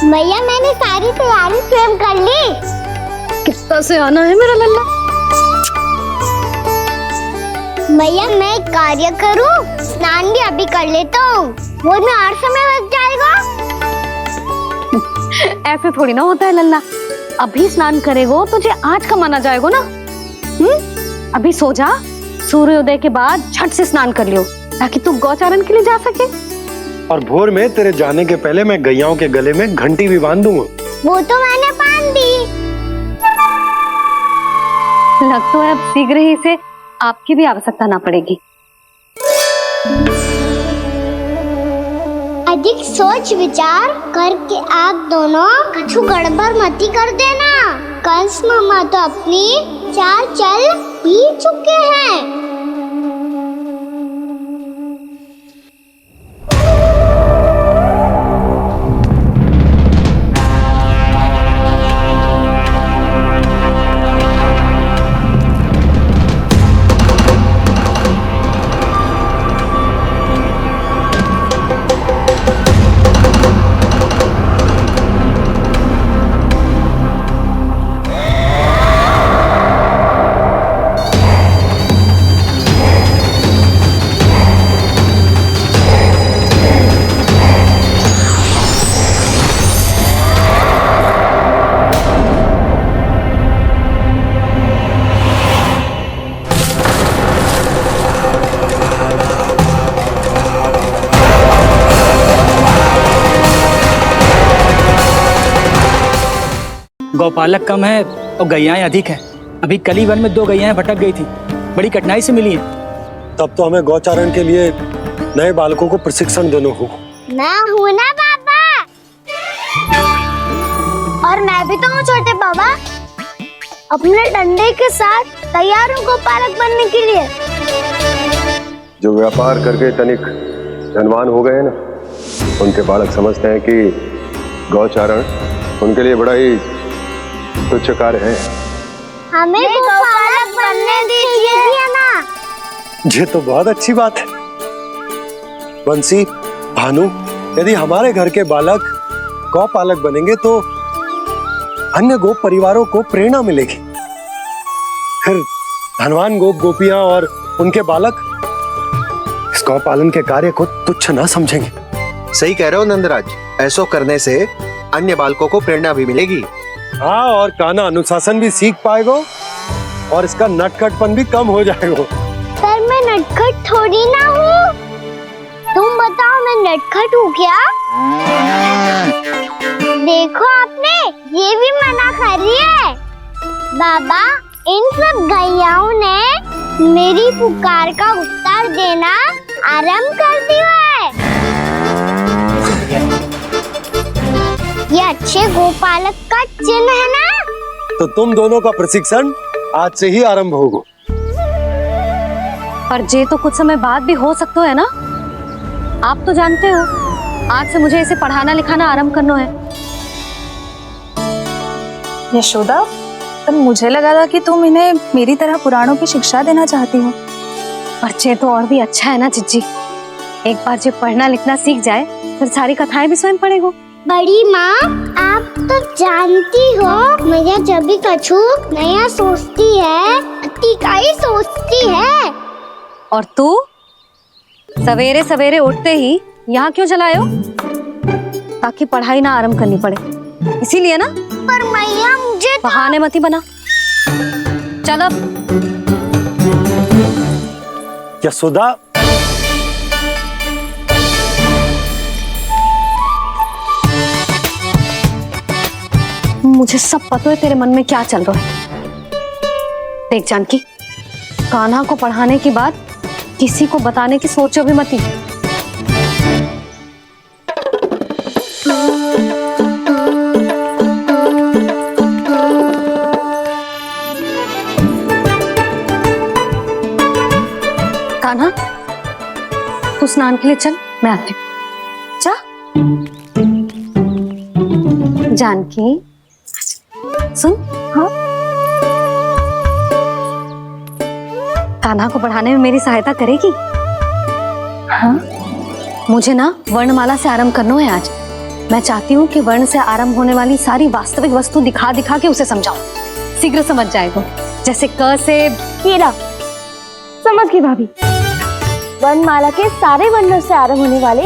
Speaker 3: भैया मैंने सारी तैयारी स्वयं कर ली।
Speaker 1: कितना से आना है मेरा लल्ला?
Speaker 3: भैया मैं एक कार्य करूं, स्नान भी अभी कर लेता हूँ, वो में और समय लग जाएगा।
Speaker 1: ऐसे थोड़ी ना होता है लल्ला, अभी स्नान करेगो तुझे आज का माना जाएगो ना। अभी सो जा, सूर्योदय के बाद झट से स्नान कर लियो ताकि तू गौचारण के लिए जा सके।
Speaker 2: और भोर में तेरे जाने के पहले मैं गैयाओं के गले में घंटी भी बांध दूंगा।
Speaker 3: वो तो मैंने बांध दी।
Speaker 1: लग तो है अब शीघ्र ही से आपकी भी आवश्यकता ना पड़ेगी।
Speaker 3: अधिक सोच विचार करके आप दोनों कछु गड़बड़ मती कर देना। कंस मामा तो अपनी चाल चल ही चुके हैं।
Speaker 9: गौपालक कम है और गैयाएं अधिक हैं। अभी कली वन में 2 गैयाएं भटक गई थी, बड़ी कठिनाई से मिली हैं।
Speaker 2: तब तो हमें गौचारण के लिए नए बालकों को प्रशिक्षण देना होगा।
Speaker 3: मैं हूँ ना बाबा, और मैं भी तो हूँ छोटे बाबा। अपने डंडे के साथ तैयार हूँ गौपालक बनने के लिए।
Speaker 5: जो व्यापार करके तनिक धनवान हो गए ना, उनके बालक समझते हैं कि गौचारण उनके लिए बड़ा ही तुच्छ कार्य है।
Speaker 3: हमें गौपालक बनने दीजिए ना।
Speaker 2: ये तो बहुत अच्छी बात है। बंसी, भानु, यदि हमारे घर के बालक गौपालक बनेंगे तो अन्य गोप परिवारों को प्रेरणा मिलेगी। फिर धनवान गोप गोपियां और उनके बालक इस गौपालन के कार्य को तुच्छ ना समझेंगे।
Speaker 10: सही कह रहे हो नंदराज, ऐसा करने से अन्य बालकों को प्रेरणा भी मिलेगी।
Speaker 2: हाँ, और कान्हा अनुशासन भी सीख पाएगा और इसका नटखटपन भी कम हो जाएगा।
Speaker 3: पर मैं नटखट थोड़ी ना हूँ। तुम बताओ मैं नटखट हूँ क्या? देखो आपने ये भी मना कर रही है। बाबा, इन सब गैयाओं ने मेरी पुकार का उत्तर देना आरंभ कर दिया है। ये अच्छे गोपालक का चिन्ह है ना?
Speaker 2: तो तुम दोनों का प्रशिक्षण आज से ही आरंभ होगा।
Speaker 1: पर जे तो कुछ समय बाद भी हो सकता है ना। आप तो जानते हो आज से मुझे इसे पढ़ाना लिखाना आरंभ करना है।
Speaker 4: यशोदा, पर मुझे लगा था कि तुम इन्हें मेरी तरह पुराणों की शिक्षा देना चाहती हो।
Speaker 1: पर जे तो और भी अच्छा है ना जिज्जी। एक बार जब पढ़ना लिखना सीख जाए फिर सारी कथाएं भी स्वयं पढ़ेगो।
Speaker 3: बड़ी माँ, आप तो जानती हो मैया जब भी कछु नया सोचती है का ही सोचती है।
Speaker 1: और तू सवेरे सवेरे उठते ही यहाँ क्यों चलाए हो? ताकि पढ़ाई ना आरंभ करनी पड़े, इसीलिए ना।
Speaker 3: पर मैया मुझे
Speaker 1: बहाने मती बना। चल अब।
Speaker 2: यशोदा,
Speaker 1: मुझे सब पता है तेरे मन में क्या चल रहा है। देख जानकी, कान्हा को पढ़ाने की बात किसी को बताने की सोचो भी मती। कान्हा, तू स्नान के लिए चल, मैं आती हूँ। जा। जानकी, सुन। हाँ, कान्हा को पढ़ाने में मेरी सहायता करेगी? हाँ, मुझे ना वर्णमाला से आरंभ करना है आज। मैं चाहती हूँ कि वर्ण से आरंभ होने वाली सारी वास्तविक वस्तु दिखा दिखा के उसे समझाऊं। शीघ्र समझ जाएगा। जैसे क से
Speaker 3: कीड़ा। समझ गई भाभी। वर्णमाला के सारे वर्णों से आरंभ होने वाले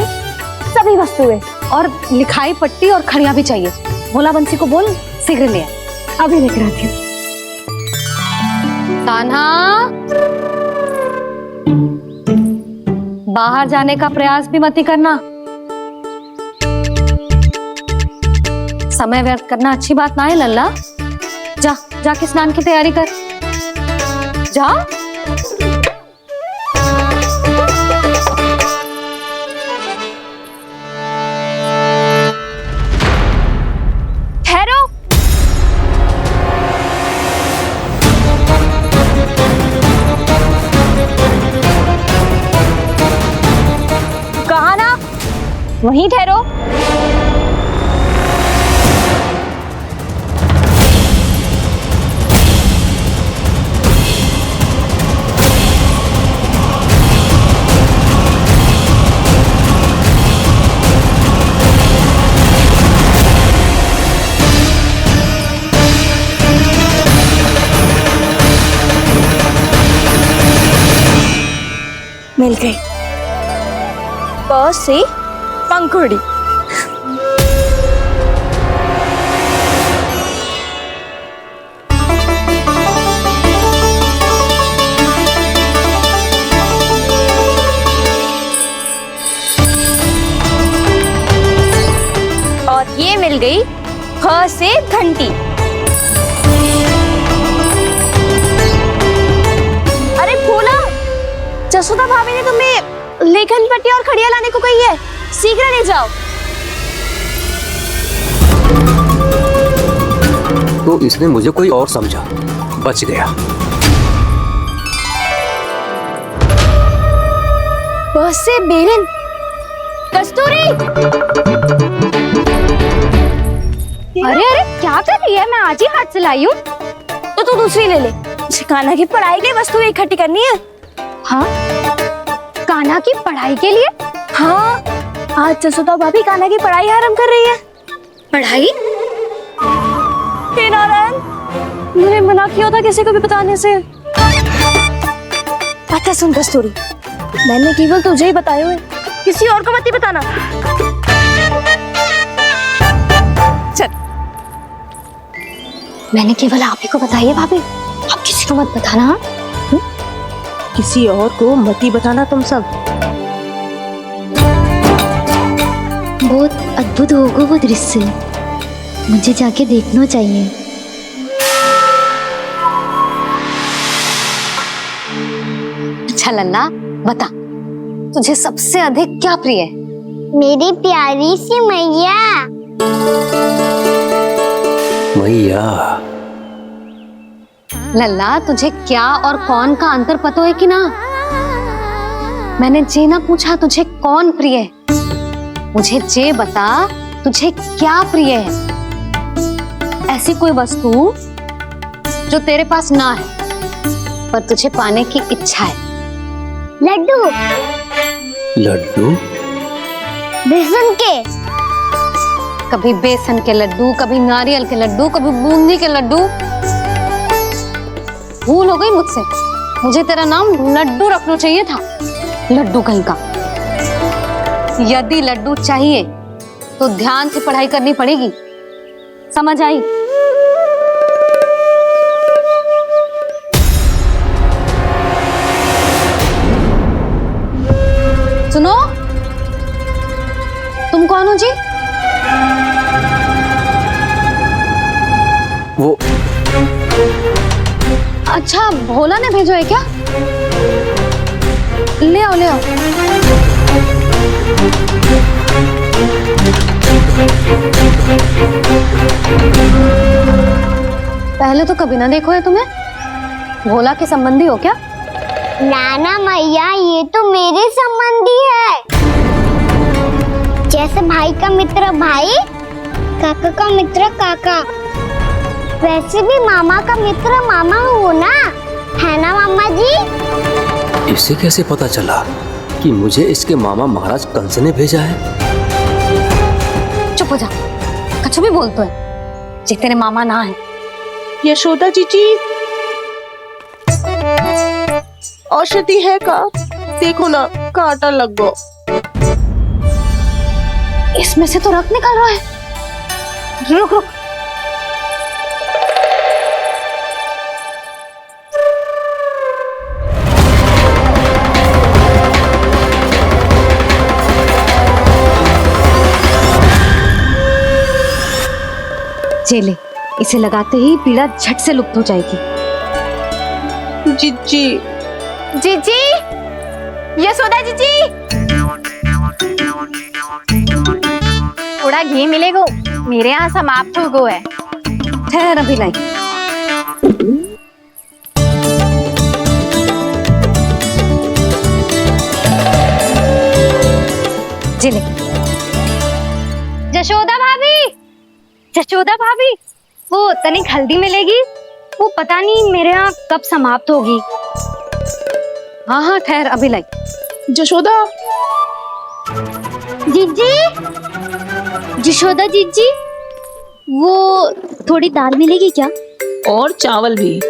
Speaker 3: सभी वस्तुएं।
Speaker 1: और लिखाई पट्टी और खड़िया भी चाहिए। भोला बंसी को बोल शीघ्र ले आए। अभी लेकर आती हूँ। कान्हा, बाहर जाने का प्रयास भी मत ही करना। समय व्यर्थ करना अच्छी बात ना है लल्ला। जा जाके स्नान की तैयारी कर। जा।
Speaker 4: ठहरो। कहा ना, वहीं ठहरो। मिल गई। प से पंखुड़ी। और ये मिल गई फ से घंटी। अरे फूला, जसोदा भाभी ने तुम्हें लेखन पट्टी और खड़िया लाने को कही है, शीघ्र ले जाओ।
Speaker 16: तो इसने मुझे कोई और समझा, बच गया।
Speaker 4: बस से बेलन। कस्तूरी, अरे अरे क्या कर रही है? मैं आज ही हाथ से लाई हूँ। तो तू दूसरी ले ले। कान्हा की पढ़ाई की वस्तु इकट्ठी करनी है। हाँ, कान्हा की पढ़ाई के लिए? हाँ, आज जसोदा भाभी कान्हा की पढ़ाई आरंभ कर रही है। पढ़ाई? हे नारायण, मैंने मना किया था किसी को भी बताने से। अच्छा सुन कस्तूरी, मैंने केवल तुझे ही बताया है, किसी और को मत ही बताना। चल। मैंने केवल आप ही को बताई है भाभी, आप किसी को मत बताना। हाँ?
Speaker 15: किसी और को मत ही बताना तुम सब।
Speaker 3: बहुत अद्भुत होगा वो दृश्य, मुझे जाके देखना चाहिए।
Speaker 1: अच्छा लल्ला, बता तुझे सबसे अधिक क्या प्रिय है?
Speaker 3: मेरी प्यारी सी मैया।
Speaker 16: मैया।
Speaker 1: लल्ला, तुझे क्या और कौन का अंतर पता है कि ना? मैंने जे ना पूछा तुझे कौन प्रिय है, मुझे जे बता तुझे क्या प्रिय है। ऐसी कोई वस्तु जो तेरे पास ना है पर तुझे पाने की इच्छा है।
Speaker 3: लड्डू।
Speaker 16: लड्डू?
Speaker 3: बेसन के।
Speaker 1: कभी बेसन के लड्डू, कभी नारियल के लड्डू, कभी बूंदी के लड्डू। भूल हो गई मुझसे, मुझे तेरा नाम लड्डू रखना चाहिए था। लड्डू कहीं का। यदि लड्डू चाहिए तो ध्यान से पढ़ाई करनी पड़ेगी, समझ आई? सुनो, तुम कौन हो जी?
Speaker 16: वो
Speaker 1: अच्छा, भोला ने भेजो है क्या? ले आओ ले आओ। पहले तो कभी ना देखो है तुम्हें। भोला के संबंधी हो क्या?
Speaker 3: नाना मैया, ये तो मेरे संबंधी है। जैसे भाई का मित्र भाई, काका का मित्र काका, वैसे भी मामा का मित्र मामा हो ना, है ना मामा जी?
Speaker 16: इसे कैसे पता चला कि मुझे इसके मामा महाराज कंस ने भेजा है?
Speaker 1: चुप हो जा, कुछ भी बोलते है जे तेरे मामा ना है।
Speaker 15: यशोदा जीजी, औषधि है का? देखो ना, कांटा लग गो।
Speaker 1: इसमें से तो रक्त निकल रहा है। रुक रुक। चेले, इसे लगाते ही पीड़ा झट से लुप्त हो जाएगी।
Speaker 15: जीजी,
Speaker 4: जीजी, यशोदा जीजी, थोड़ा घी मिलेगा, मेरे यहाँ समाप्त हो गो है।
Speaker 1: ठहर अभी लाई। जिले।
Speaker 17: जशोदा भाभी, जशोदा भाभी, वो तनिक हल्दी मिलेगी? वो पता नहीं मेरे यहाँ कब समाप्त होगी।
Speaker 1: हाँ हाँ ठहर अभी लाई।
Speaker 15: जशोदा,
Speaker 17: जीजी, जशोदा जीजी, वो थोड़ी दाल मिलेगी क्या?
Speaker 14: और चावल भी।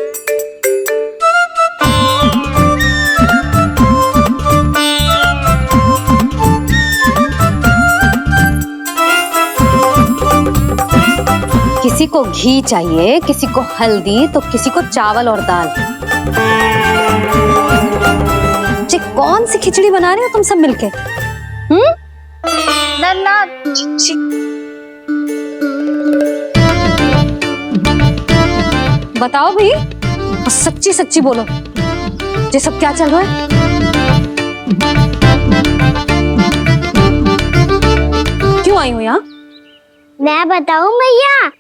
Speaker 1: किसी को घी चाहिए, किसी को हल्दी, तो किसी को चावल और दाल। जी कौन सी खिचड़ी बना रहे हो तुम सब मिलके?
Speaker 4: नन्ना,
Speaker 1: बताओ भाई, सच्ची सच्ची बोलो, ये सब क्या चल रहा है? क्यों आई हो यहाँ?
Speaker 3: मैं बताऊं भैया,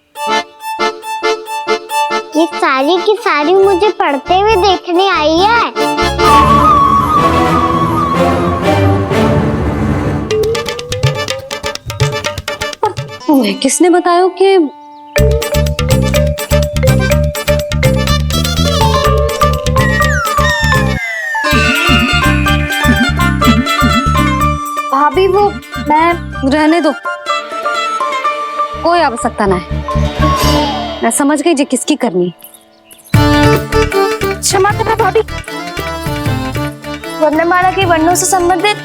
Speaker 3: ये सारी की सारी मुझे पढ़ते हुए देखने आई है।
Speaker 1: तुम्हें किसने बताया कि
Speaker 17: भाभी वो मैं
Speaker 1: रहने दो, कोई आवश्यकता ना है। मैं समझ गई जी किसकी करनी।
Speaker 4: क्षमा करना भाभी, वर्णमाला के वर्णों से संबंधित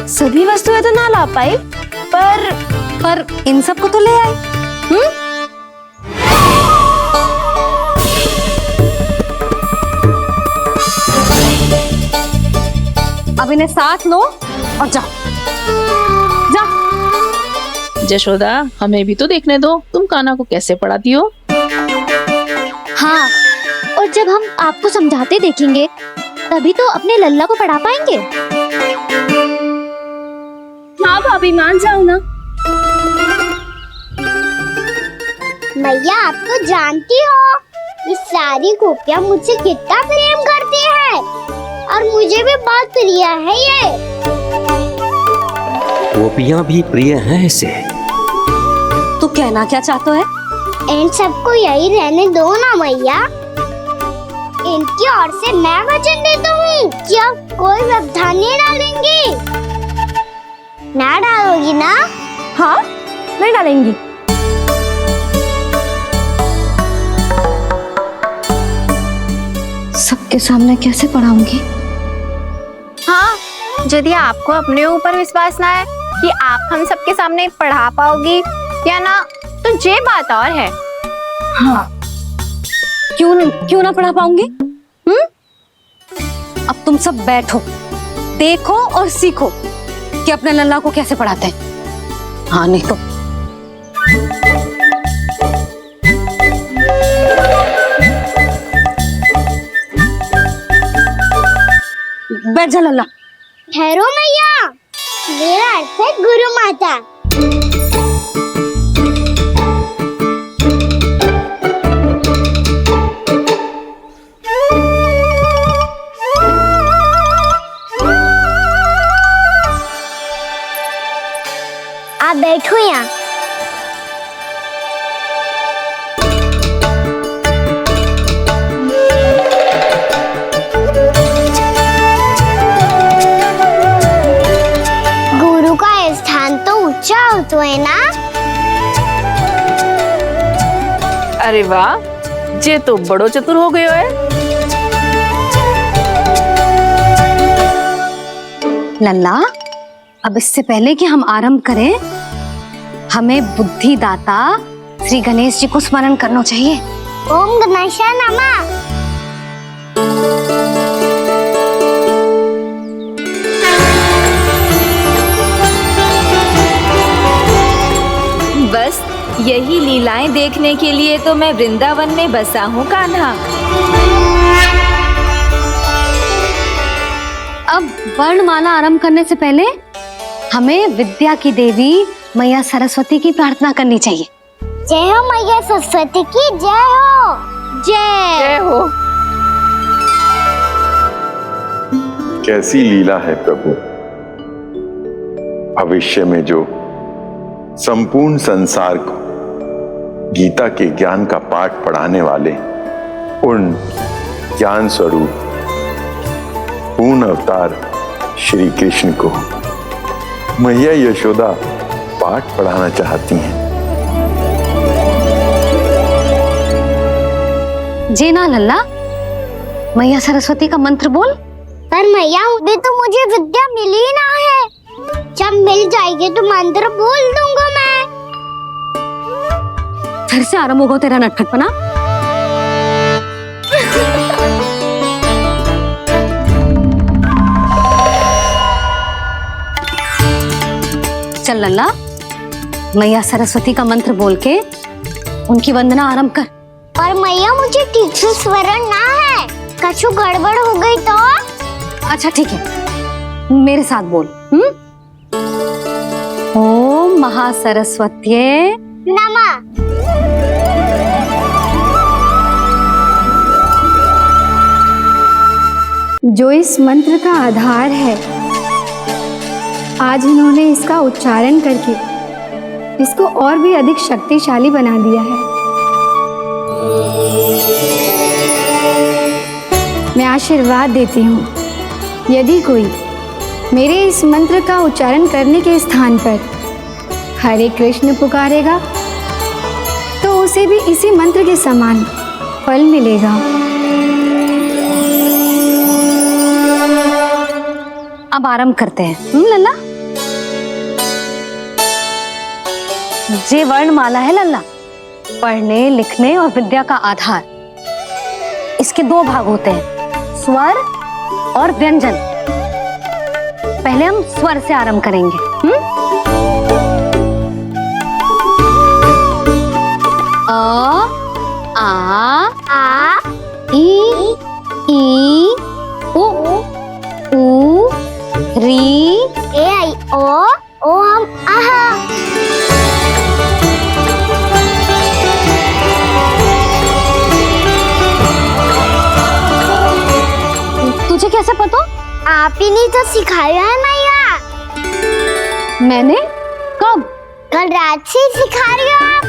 Speaker 4: सभी वस्तुएं तो ना ला पाई, पर
Speaker 1: इन सब को तो ले आए। अब इन्हें साथ लो और जाओ।
Speaker 14: जशोदा, हमें भी तो देखने दो, तुम कान्हा को कैसे पढ़ाती हो।
Speaker 17: हाँ, और जब हम आपको समझाते देखेंगे तभी तो अपने लल्ला को पढ़ा पाएंगे।
Speaker 3: हाँ भाभी, मान जाओ ना। मैया, आप तो जानती हो ये सारी गोपियाँ मुझसे कितना प्रेम करती है, और मुझे भी बहुत प्रिय है ये।
Speaker 16: गोपियाँ भी प्रिय हैं इसे।
Speaker 1: तू कहना क्या चाहता है?
Speaker 3: इन सबको यही रहने दो ना मैया। इनकी ओर से मैं वचन देता हूँ कि अब कोई व्यवधान नहीं डालेंगी। ना डालोगी ना?
Speaker 1: हाँ, नहीं डालेंगी। सबके सामने कैसे पढ़ाऊंगी?
Speaker 4: हाँ, यदि आपको अपने ऊपर विश्वास ना है कि आप हम सबके सामने पढ़ा पाओगी या ना, तो ये बात और है।
Speaker 1: हाँ, क्यों ना पढ़ा पाऊंगी? अब तुम सब बैठो, देखो और सीखो कि अपने लल्ला को कैसे पढ़ाते हैं। हाँ, नहीं तो बैठ जा लल्ला।
Speaker 3: ठहरो मैया, मेरा अर्थ है गुरु माता। आप बैठो यहाँ। गुरु का स्थान तो ऊंचा होता है ना?
Speaker 14: अरे वाह, जे तो बड़ो चतुर हो गयो है।
Speaker 1: लल्ला, अब इससे पहले कि हम आरंभ करें, हमें बुद्धिदाता श्री गणेश जी को स्मरण करना चाहिए।
Speaker 3: ओम गणेशाय नमः।
Speaker 4: बस
Speaker 18: यही लीलाएं देखने के लिए तो मैं वृंदावन में बसा हूँ कान्हा।
Speaker 1: अब वर्णमाला आरंभ करने से पहले हमें विद्या की देवी मैया सरस्वती की प्रार्थना करनी चाहिए।
Speaker 3: जय हो मैया सरस्वती की जय हो।
Speaker 14: जय हो।
Speaker 6: कैसी लीला है प्रभु, भविष्य में जो संपूर्ण संसार को गीता के ज्ञान का पाठ पढ़ाने वाले उन ज्ञान स्वरूप पूर्ण अवतार श्री कृष्ण को मैया यशोदा पाठ पढ़ाना चाहती हैं।
Speaker 1: जेना लल्ला, मैया सरस्वती का मंत्र बोल।
Speaker 3: पर मैया अभी तो मुझे विद्या मिली ना है, जब मिल जाएगी तो मंत्र बोल दूंगा मैं।
Speaker 1: फिर से आरंभ होगा तेरा नटखटपना। चल लल्ला, मैया सरस्वती का मंत्र बोल के उनकी वंदना आरंभ कर।
Speaker 3: पर मैया मुझे ठीक से स्मरण ना है, कछु गड़बड़ हो गई तो?
Speaker 1: अच्छा ठीक है, मेरे साथ बोल। ओम महासरस्वत्ये
Speaker 3: नमः।
Speaker 19: जो इस मंत्र का आधार है, आज इन्होंने इसका उच्चारण करके इसको और भी अधिक शक्तिशाली बना दिया है। मैं आशीर्वाद देती हूँ, यदि कोई मेरे इस मंत्र का उच्चारण करने के स्थान पर हरे कृष्ण पुकारेगा तो उसे भी इसी मंत्र के समान फल मिलेगा।
Speaker 1: अब आरंभ करते हैं। लल्ला, जे वर्णमाला है लल्ला, पढ़ने लिखने और विद्या का आधार। इसके दो भाग होते हैं, स्वर और व्यंजन। पहले हम स्वर से आरंभ करेंगे। अ, आ, ई, उ, री,
Speaker 3: ए आई ओ हम आहा।
Speaker 1: तुझे कैसे पता?
Speaker 3: आप ही ने तो सिखाया है मैया।
Speaker 1: मैंने? कब?
Speaker 3: कल रात से सिखा रही हो आप।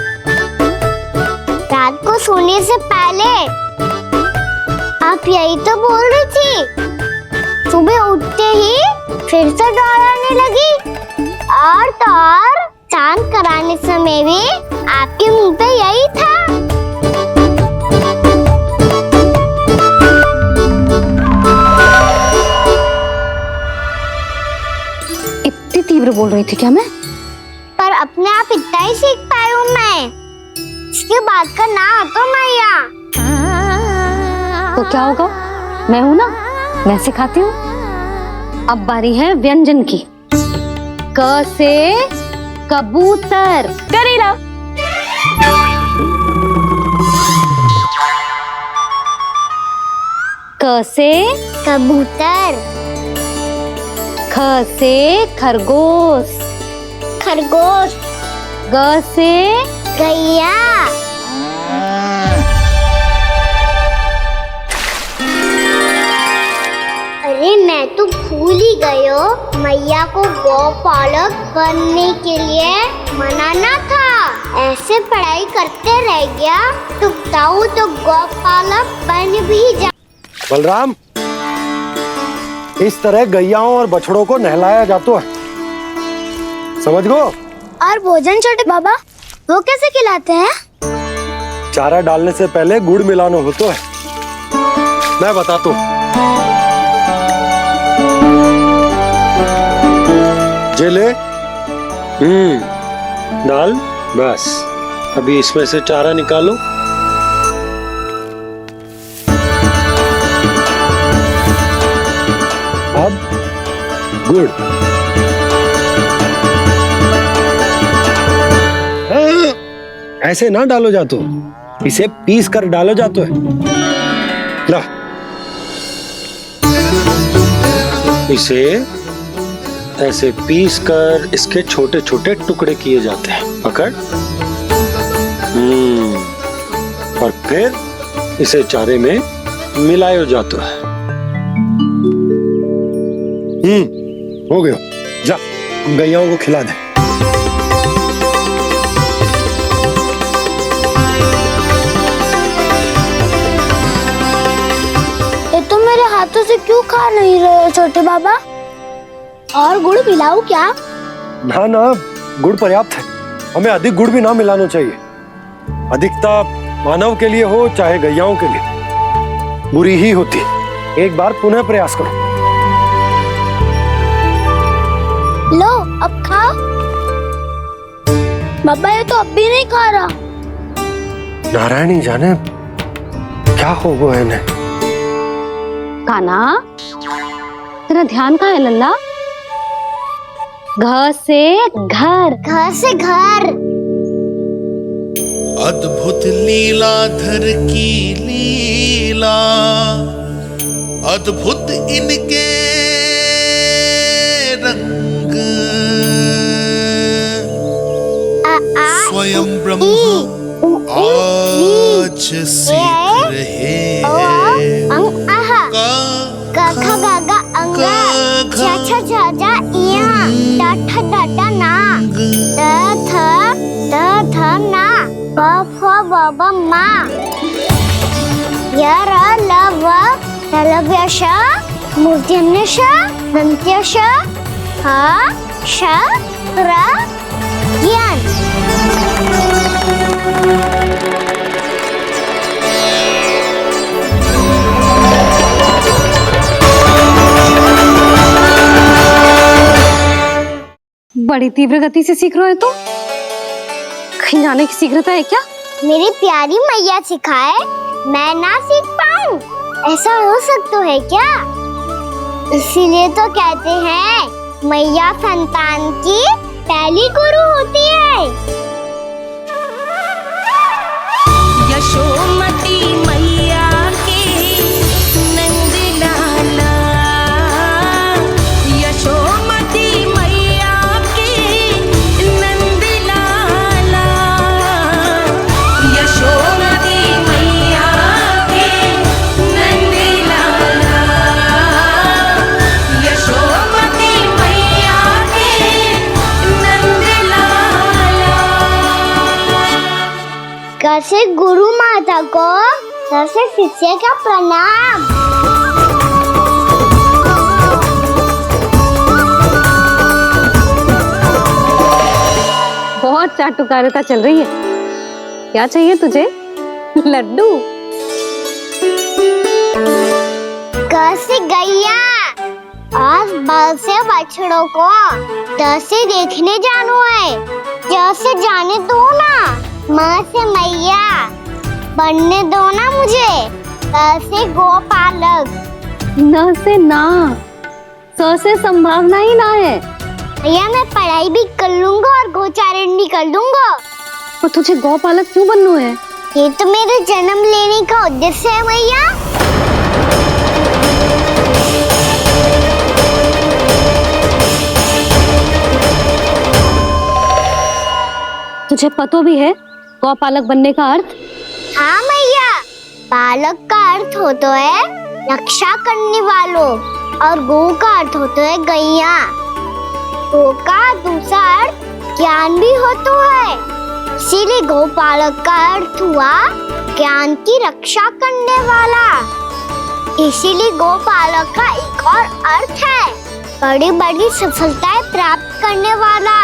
Speaker 3: रात को सोने से पहले आप यही तो बोल रही थी। सुबह उठते ही फिर से दोहराने लगी, और तो और चांद कराने समय भी आपके मुंह पे यही था।
Speaker 1: इतनी तीव्र बोल रही थी क्या मैं?
Speaker 3: पर अपने आप इतना ही सीख पाई हूँ मैं। इसके बाद का ना तो मैया।
Speaker 1: तो क्या होगा? मैं हूं ना, मैं सिखाती हूँ। अब बारी है व्यंजन की। क से कबूतर। करेला। क से
Speaker 3: कबूतर।
Speaker 1: ख से खरगोश।
Speaker 3: खरगोश।
Speaker 1: ग से
Speaker 3: गैया। अरे मैं तो भूल ही गई हो, मैया को गौपालक बनने के लिए मनाना था। ऐसे पढ़ाई करते रह गया तो बताऊं तो गौपालक बन भी जा।
Speaker 2: बलराम, इस तरह गैयाओं और बछड़ों को नहलाया जाता है, समझ गो?
Speaker 3: और भोजन छोटे बाबा, वो कैसे खिलाते हैं?
Speaker 2: चारा डालने से पहले गुड़ मिलाना होता है। मैं बताता हूँ। जे ले, डाल, बस। अभी इसमें से चारा निकालो। अब गुड़। ऐसे ना डालो जातो, इसे पीस कर डालो जातो है। ला, इसे ऐसे पीस कर इसके छोटे छोटे टुकड़े किए जाते हैं। पकड़। और फिर इसे चारे में मिलायो जाता है। हो गया, जा गैयाओं को खिला दे।
Speaker 3: ये तो मेरे हाथों से क्यों खा नहीं रहे हो छोटे बाबा? और गुड़ मिलाऊं क्या?
Speaker 2: ना ना, गुड़ पर्याप्त है। हमें अधिक गुड़ भी ना मिलाना चाहिए। अधिकता मानव के लिए हो चाहे गैयाओं के लिए बुरी ही होती। एक बार पुनः प्रयास करो।
Speaker 3: लो अब खाओ। बाबा ये तो अब भी नहीं खा रहा।
Speaker 2: नारायणी जाने क्या हो गया इन्हें।
Speaker 1: कान्हा, तेरा ध्यान कहाँ है लल्ला? घर से घर,
Speaker 3: घर से घर।
Speaker 13: अद्भुत लीलाधर की लीला, अद्भुत इनके रंग, स्वयं ब्रह्म आज सीख रहे हैं।
Speaker 3: गा गा गा अंगा, छा छा छा जा इया, डा डा ना, ध ना, ब फ ब ब मा, य र ल व लव्य श, मूर्धन्य श, दन्त्य श, ह श र ज्ञान।
Speaker 1: बड़ी तीव्र गति से सीख रहे हो तो कहीं जाने की शीघ्रता है क्या?
Speaker 3: मेरी प्यारी मैया सिखाए, मैं ना सीख पाऊं, ऐसा हो सकता है क्या? इसीलिए तो कहते हैं मैया संतान की पहली गुरु होती है।
Speaker 20: यशोमती मैया के नंद लाला, यशोमती मैया के नंद लाला, यशोमती मैया के नंद लाला, यशोमती मैया के नंद लाला।
Speaker 3: कैसे गुरु माता को कैसे शिष्य का प्रणाम।
Speaker 1: बहुत चाटुकारिता चल रही है। क्या चाहिए तुझे? लड्डू?
Speaker 3: कैसे गैया आज बल से बछड़ों को कैसे देखने जानो है, जैसे जाने दो ना, माँ से मैया बनने दो ना मुझे, कैसे गोपालक।
Speaker 1: न से ना, स से संभावना ही ना है।
Speaker 3: भैया मैं पढ़ाई भी कर लूंगा और गोचारण भी कर दूंगा।
Speaker 1: और तुझे गौपालक क्यों बनना है?
Speaker 3: ये तो मेरे जन्म लेने का उद्देश्य है भैया।
Speaker 1: तुझे पता भी है गौपालक बनने का अर्थ?
Speaker 3: हाँ मैया, पालक का अर्थ होता है रक्षा करने वालों और गौ का अर्थ होता है गैया। गौ का दूसरा अर्थ ज्ञान भी होता है, इसीलिए गौपालक का अर्थ हुआ ज्ञान की रक्षा करने वाला। इसीलिए गौपालक का एक और अर्थ है बड़ी बड़ी सफलताएं प्राप्त करने वाला,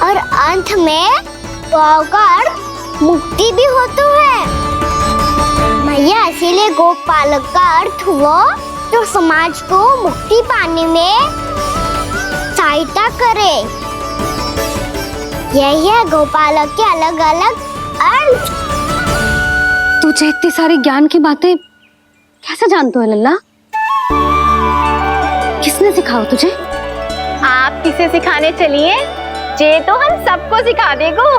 Speaker 3: और अंत में गौ का अर्थ मुक्ति भी होता है। मैया इसीलिए गोपालक का अर्थ हुआ जो समाज को मुक्ति पाने में सहायता करे। यही है गोपालक के अलग अलग अर्थ।
Speaker 1: तुझे इतनी सारी ज्ञान की बातें कैसे जानते हो लल्ला? किसने सिखाओ तुझे?
Speaker 21: आप किसे सिखाने चलिए, जे तो हम सबको सिखा देगो।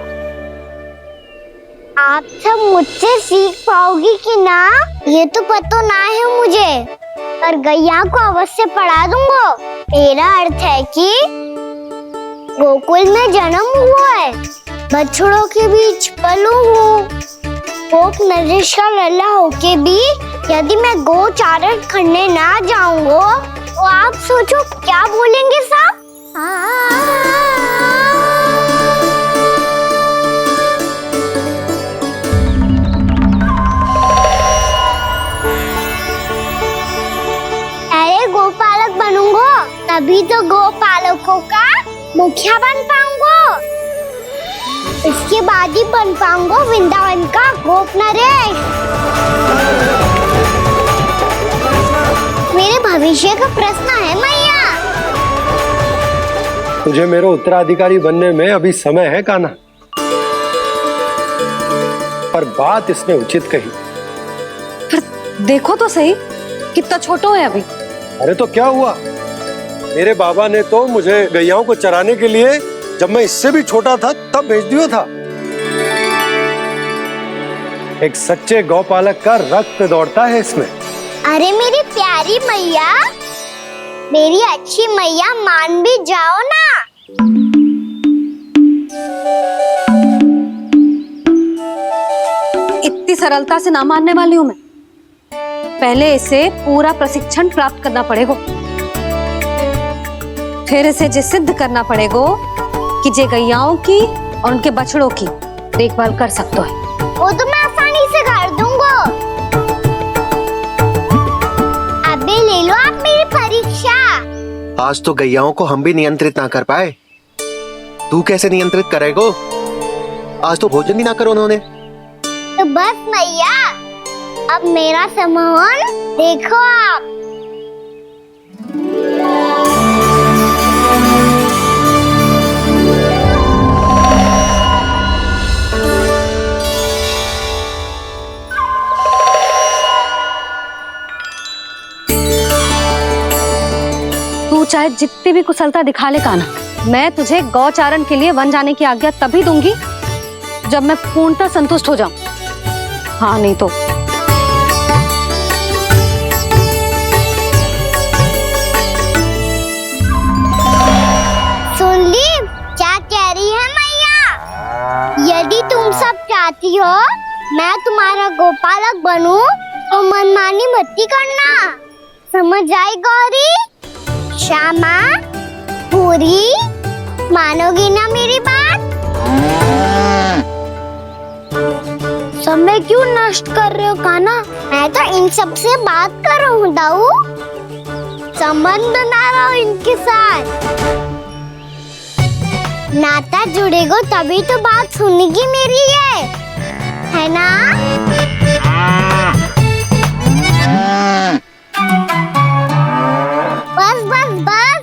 Speaker 3: आप सब मुझसे सीख पाओगी कि ना, ये तो पता ना है मुझे, पर गैया को अवश्य पढ़ा दूंगा। मेरा अर्थ है कि गोकुल में जन्म हुआ है, बछड़ों के बीच पलू हूँ, गोप नरेश का लल्ला होके भी यदि मैं गोचारण करने ना जाऊंगा तो आप सोचो क्या बोलेंगे साहब। अरे गोपालक बनूंगा तभी तो गोपालकों का मुखिया बन पाऊंगा, इसके बाद ही बन पाऊंगा वृंदावन का गोप नरेश। मेरे भविष्य का प्रश्न है मैया।
Speaker 2: तुझे मेरा उत्तराधिकारी बनने में अभी समय है कान्हा, पर बात इसने उचित कही।
Speaker 1: पर देखो तो सही, कितना छोटो है अभी।
Speaker 2: अरे तो क्या हुआ, मेरे बाबा ने तो मुझे गैयाओं को चराने के लिए जब मैं इससे भी छोटा था तब भेज दिया था। एक सच्चे गौपालक का रक्त दौड़ता है इसमें।
Speaker 3: अरे मेरी प्यारी मैया, मेरी अच्छी मैया, मान भी जाओ ना।
Speaker 1: इतनी सरलता से ना मानने वाली हूँ मैं। पहले इसे पूरा प्रशिक्षण प्राप्त करना पड़ेगा, फिर इसे ये सिद्ध करना पड़ेगा कि जे गैयाओं की और उनके बछड़ों की देखभाल कर सकते हैं।
Speaker 3: वो तो मैं आसानी से कर दूंगा। अबे ले लो आप मेरी परीक्षा।
Speaker 10: आज तो गैयाओं को हम भी नियंत्रित ना कर पाए, तू कैसे नियंत्रित करेगा? आज तो भोजन भी ना करो उन्होंने।
Speaker 3: तो बस मैया, अब मेरा सम्मान देखो आप।
Speaker 1: तू चाहे जितनी भी कुशलता दिखा ले कान्हा, मैं तुझे गौचारण के लिए वन जाने की आज्ञा तभी दूंगी जब मैं पूर्णतः संतुष्ट हो जाऊं। हाँ नहीं तो
Speaker 3: सुन ली क्या कह रही है मैया? यदि तुम सब चाहती हो मैं तुम्हारा गोपालक बनूं तो मनमानी मत करना, समझ आई गौरी? श्यामा, पूरी, मानोगी ना मेरी बात? समय क्यों नष्ट कर रहे हो कान्हा? मैं तो इन सब से बात कर रहा हूँ दाऊ, संबंध बना रहा हूँ इनके साथ। नाता जुड़ेगा तभी तो बात सुनेगी मेरी, ये है ना? बस बस बस,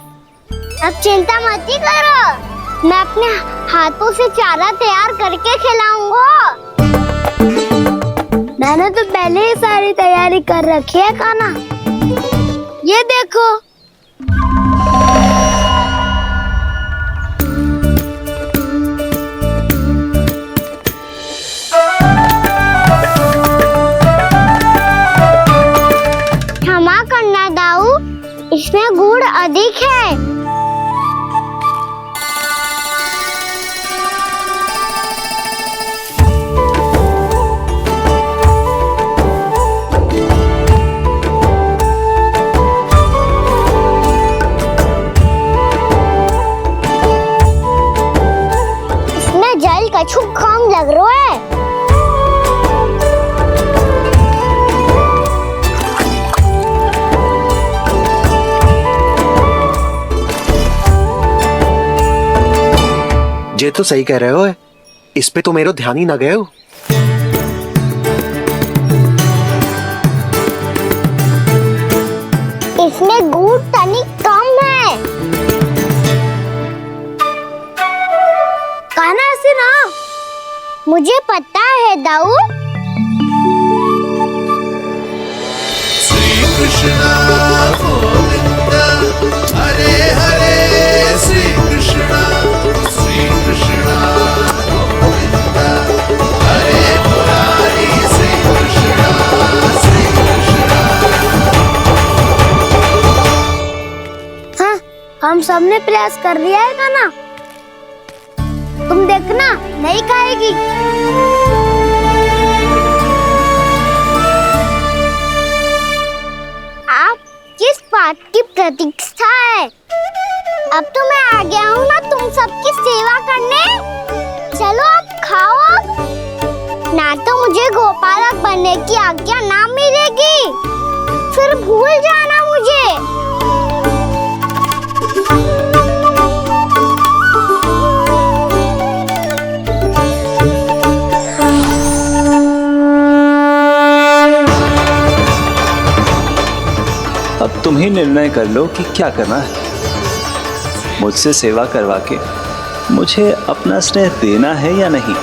Speaker 3: अब चिंता मत ही करो, मैं अपने हाथों से चारा तैयार करके खिलाऊंगा। मैंने तो पहले ही सारी तैयारी कर रखी है कान्हा, ये देखो। क्षमा करना दाऊ, इसमें गुड़ अधिक है। इसमें जल कछु कम लग रहा है।
Speaker 10: ये तो सही कह रहे हो, इस पे तो मेरा ध्यान ही ना गए हो।
Speaker 3: इसमें गुड़ तनिक कम है। कान्हा से ना, मुझे पता है दाऊ।
Speaker 13: श्री कृष्ण गोविंद हरे हरे, श्री कृष्ण गोविंद हरे
Speaker 3: हम सब ने प्रयास कर लिया है कान्हा। तुम देखना नहीं खाएगी। आप किस बात की प्रतीक्षा है? अब तो मैं आ गया हूँ ना तुम सबकी सेवा करने। चलो अब खाओ। अब ना तो मुझे गोपालक बनने की आज्ञा ना मिलेगी, फिर भूल जाना मुझे।
Speaker 11: अब तुम ही निर्णय कर लो कि क्या करना है। मुझसे सेवा करवा के मुझे अपना स्नेह देना है या नहीं।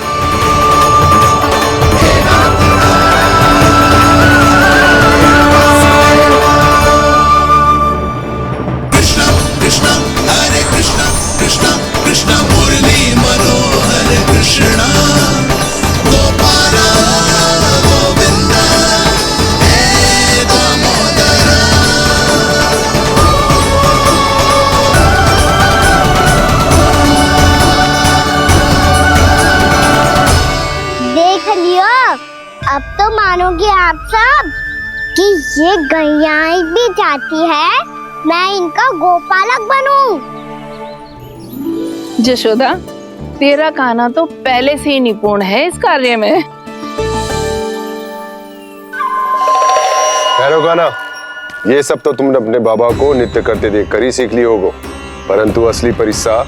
Speaker 13: कृष्ण कृष्ण हरे कृष्ण कृष्ण कृष्ण मुरली मनोहर कृष्ण गोपाल गोविंद हे दामोदर।
Speaker 3: देख लियो, अब तो मानोगे आप सब कि ये गैयाएं भी चाहती है मैं इनका गोपालक बनूं।
Speaker 14: जशोदा, तेरा कान्हा तो पहले से ही निपुण है इस कार्य में।
Speaker 5: खैर होगा ना, ये सब तो तुमने अपने बाबा को नित्य करते देखकर ही सीख ली होगो, परंतु असली परिस्सा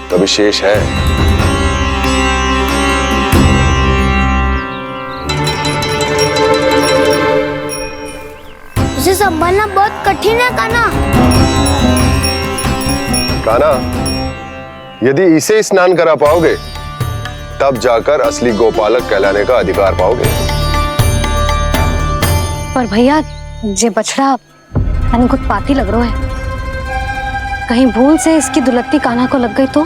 Speaker 5: तो विशेष है।
Speaker 3: उसे संभालना बहुत कठिन है कान्हा।
Speaker 5: कान्हा, यदि इसे स्नान करा पाओगे तब जाकर असली गोपालक कहलाने का अधिकार पाओगे।
Speaker 1: पर भैया ये बछड़ा कुछ पाती लग रहा है। कहीं भूल से इसकी दुलत्ती कान्हा को लग गई तो?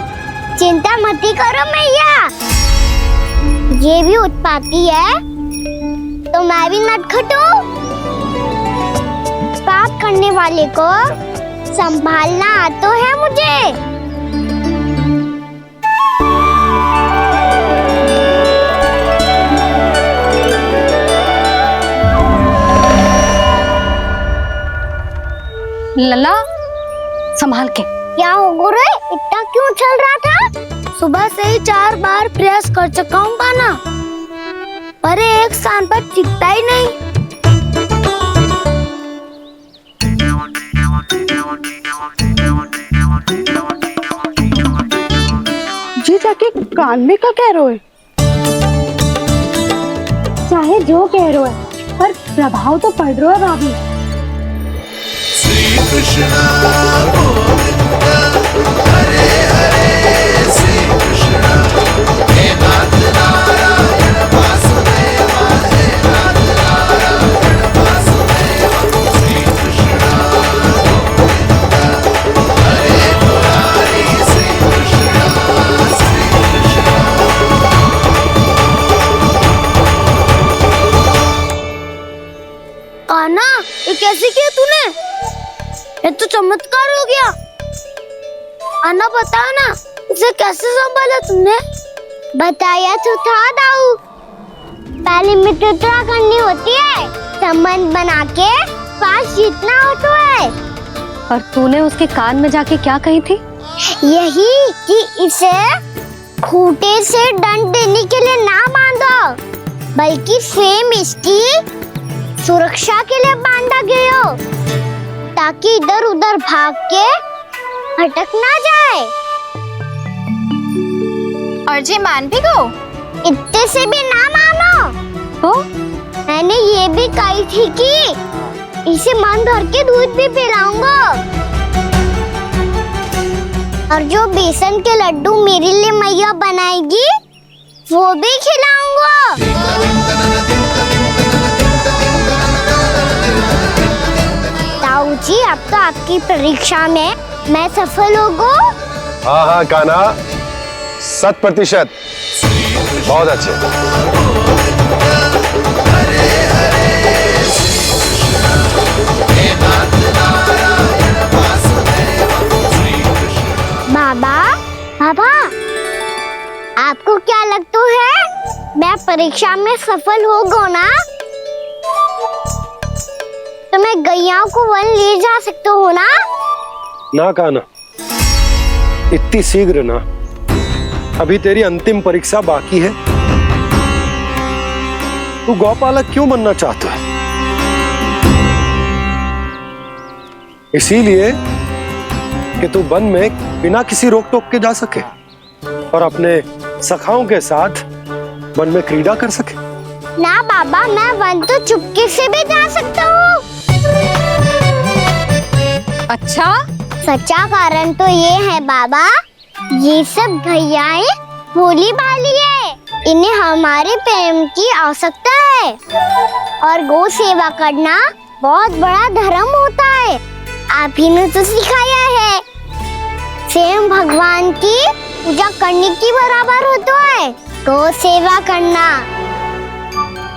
Speaker 3: चिंता मत करो मैया, ये भी उत्पाती है तो मैं भी नटखट हूँ। पाप करने वाले को संभालना आता है मुझे।
Speaker 1: लला संभाल के।
Speaker 3: क्या हो गुरु, इतना क्यों चल रहा था? सुबह से ही 4 बार प्रयास कर चुका हूँ कान्हा, पर एक स्थान पर टिकता ही नहीं।
Speaker 15: जी जाके कान में का कह रहे हो?
Speaker 19: चाहे जो कह रहे हो, पर प्रभाव तो पड़ रहा है भाभी।
Speaker 13: श्री कृष्ण गोविंद हरे हरे श्री कृष्ण हे नाथ नारायण वासुदेव हे नाथ नारायण वासुदेव। श्री कृष्ण गोविंद हरे मुरारी श्री कृष्ण श्री कृष्ण।
Speaker 3: कान्हा, ये कैसे किया तूने? ये तो चमत्कार हो गया। आना बताओ ना, इसे कैसे संभाला तुमने? बताया तो था दाऊ, पहले मित्रता करनी होती है, संबंध बना के पास जीतना होता है।
Speaker 1: और तूने उसके कान में जाके क्या कही थी?
Speaker 3: यही कि इसे खूंटे से दंड देने के लिए ना बांधो, बल्कि फ्रेम इसकी सुरक्षा के लिए बांधा गया हो, ताकि इधर उधर भाग के भटक ना जाए।
Speaker 18: और जी मान भी गो?
Speaker 3: इतने से भी ना मानो।
Speaker 1: तो
Speaker 3: मैंने ये भी कही थी कि इसे मन भर के दूध भी पिलाऊंगा, और जो बेसन के लड्डू मेरे लिए मैया बनाएगी वो भी खिलाऊंगा। ताऊ जी, अब तो आपकी परीक्षा में मैं सफल होगा।
Speaker 5: हाँ हाँ कान्हा, 100%। बहुत अच्छे।
Speaker 13: हे नाथ नारायण वासुदेव श्री
Speaker 3: परीक्षा में सफल हो गो ना तो मैं गैयाओं को वन ले जा सकता हूँ ना?
Speaker 2: ना कान्हा, इतनी शीघ्र ना। अभी तेरी अंतिम परीक्षा बाकी है। तू गौपालक क्यों बनना चाहता है? इसीलिए कि तू वन में बिना किसी रोक टोक के जा सके और अपने सखाओं के साथ वन में क्रीड़ा कर सके।
Speaker 3: ना बाबा, मैं वन तो चुपके से भी जा सकता हूँ।
Speaker 17: अच्छा,
Speaker 3: सच्चा कारण तो ये है बाबा, ये सब गैयाएं भोली भाली है, इन्हें हमारे प्रेम की आवश्यकता है और गौ सेवा करना बहुत बड़ा धर्म होता है। आप ही ने तो सिखाया है, स्वयं भगवान की पूजा करने की बराबर होता है गौ सेवा करना।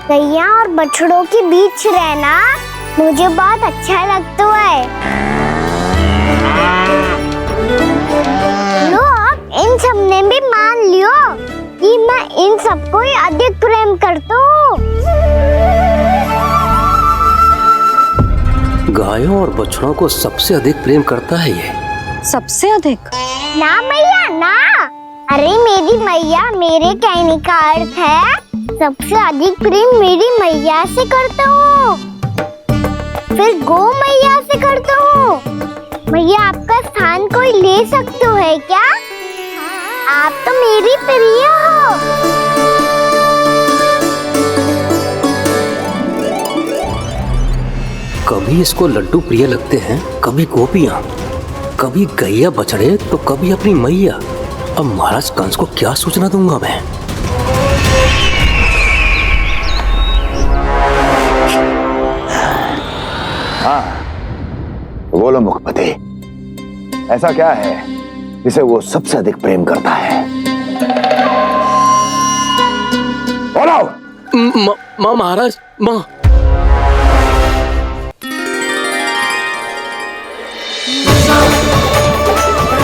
Speaker 3: गैया और बछड़ों के बीच रहना मुझे बहुत अच्छा लगता है। लो, आप इन सब ने भी मान लियो कि मैं इन सबको ही अधिक प्रेम करता हूँ।
Speaker 16: गायों और बछड़ों को सबसे अधिक प्रेम करता है ये।
Speaker 1: सबसे अधिक?
Speaker 3: ना मैया ना, अरे मेरी मैया, मेरे कहने का अर्थ है सबसे अधिक प्रेम मेरी मैया से करता हूँ, फिर गौ मैया से करता हूँ। मैया, आपका स्थान कोई ले सकते है क्या? आप तो मेरी प्रिय हो।
Speaker 16: कभी इसको लड्डू प्रिय लगते हैं, कभी गोपियां, कभी गैया बछड़े तो कभी अपनी मैया। अब महाराज कंस को क्या सूचना दूंगा मैं?
Speaker 6: हाँ, बोलो मुखपति, ऐसा क्या है जिसे वो सबसे अधिक प्रेम करता है? बोलो।
Speaker 16: माँ महाराज, माँ।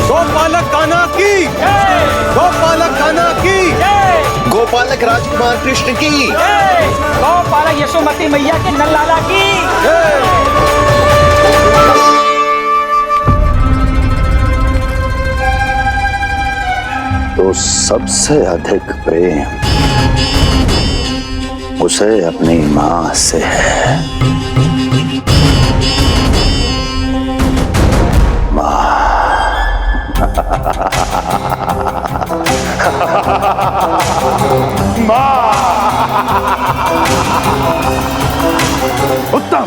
Speaker 2: गोपालक कान्हा की, गोपालक कान्हा की,
Speaker 10: गोपालक राजकुमार कृष्ण की,
Speaker 9: गौपालक यशोमती मैया के नललाला की।
Speaker 6: तो सबसे अधिक प्रेम उसे अपनी मां से है। उत्तम,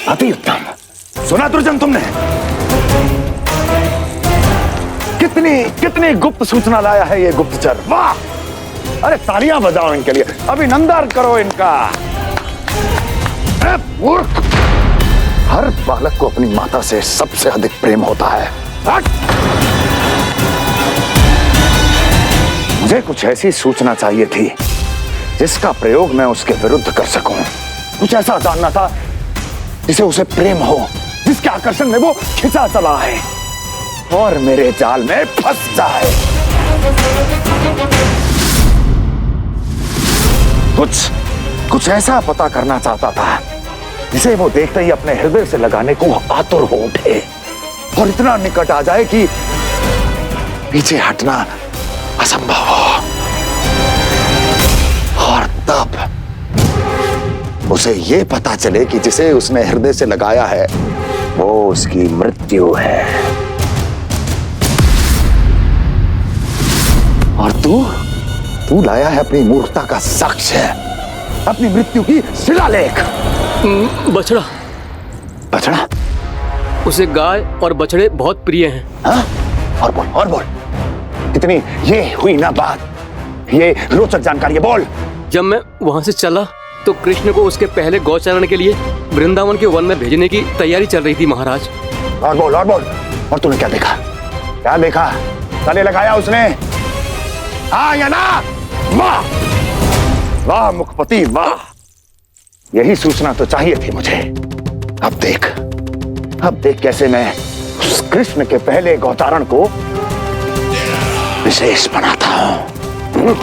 Speaker 6: अति उत्तम। सुना दुर्जन तुमने? कितनी कितनी गुप्त सूचना लाया है ये गुप्तचर। वाह! अरे तालियां बजाओ इनके लिए, अभिनंदन करो इनका। मूर्ख! हर बालक को अपनी माता से सबसे अधिक प्रेम होता है। मुझे कुछ ऐसी सूचना चाहिए थी जिसका प्रयोग मैं उसके विरुद्ध कर सकूं। कुछ ऐसा जानना था जिसे उसे प्रेम हो, जिसके आकर्षण में वो खिंचा चला है और मेरे जाल में फंस जाए। कुछ ऐसा पता करना चाहता था जिसे वो देखते ही अपने हृदय से लगाने को आतुर हो उठे और इतना निकट आ जाए कि पीछे हटना असंभव हो। और तब उसे ये पता चले कि जिसे उसने हृदय से लगाया है वो उसकी मृत्यु है। और तू लाया है अपनी मूर्खता का साक्ष्य, अपनी मृत्यु की शिलालेख।
Speaker 16: बछड़ा।
Speaker 6: बछड़ा?
Speaker 16: उसे गाय और बछड़े बहुत प्रिय हैं।
Speaker 6: हाँ? और बोल। कितनी ये हुई ना बात, ये रोचक जानकारी, बोल।
Speaker 16: जब मैं वहां से चला तो कृष्ण को उसके पहले गौचारण के लिए वृंदावन के वन में भेजने की तैयारी चल रही थी महाराज।
Speaker 6: और बोल। और तूने क्या देखा? गले लगाया उसने? हाँ या ना? वाह मुखपति वाह, यही सूचना तो चाहिए थी मुझे। अब देख कैसे मैं उस कृष्ण के पहले गौचारण को विशेष बनाता हूं।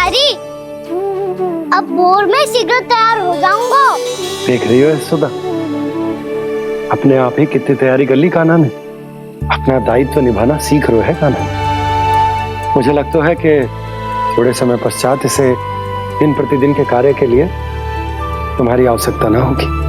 Speaker 3: तैयारी। अब भोर में शीघ्र तैयार हो जाऊंगा।
Speaker 2: देख रही हो यशोदा, अपने आप ही कितनी तैयारी कर ली कान्हा ने। अपना दायित्व निभाना सीख रहे है कान्हा। मुझे लगता है कि थोड़े समय पश्चात इसे दिन प्रतिदिन के कार्य के लिए तुम्हारी आवश्यकता ना होगी।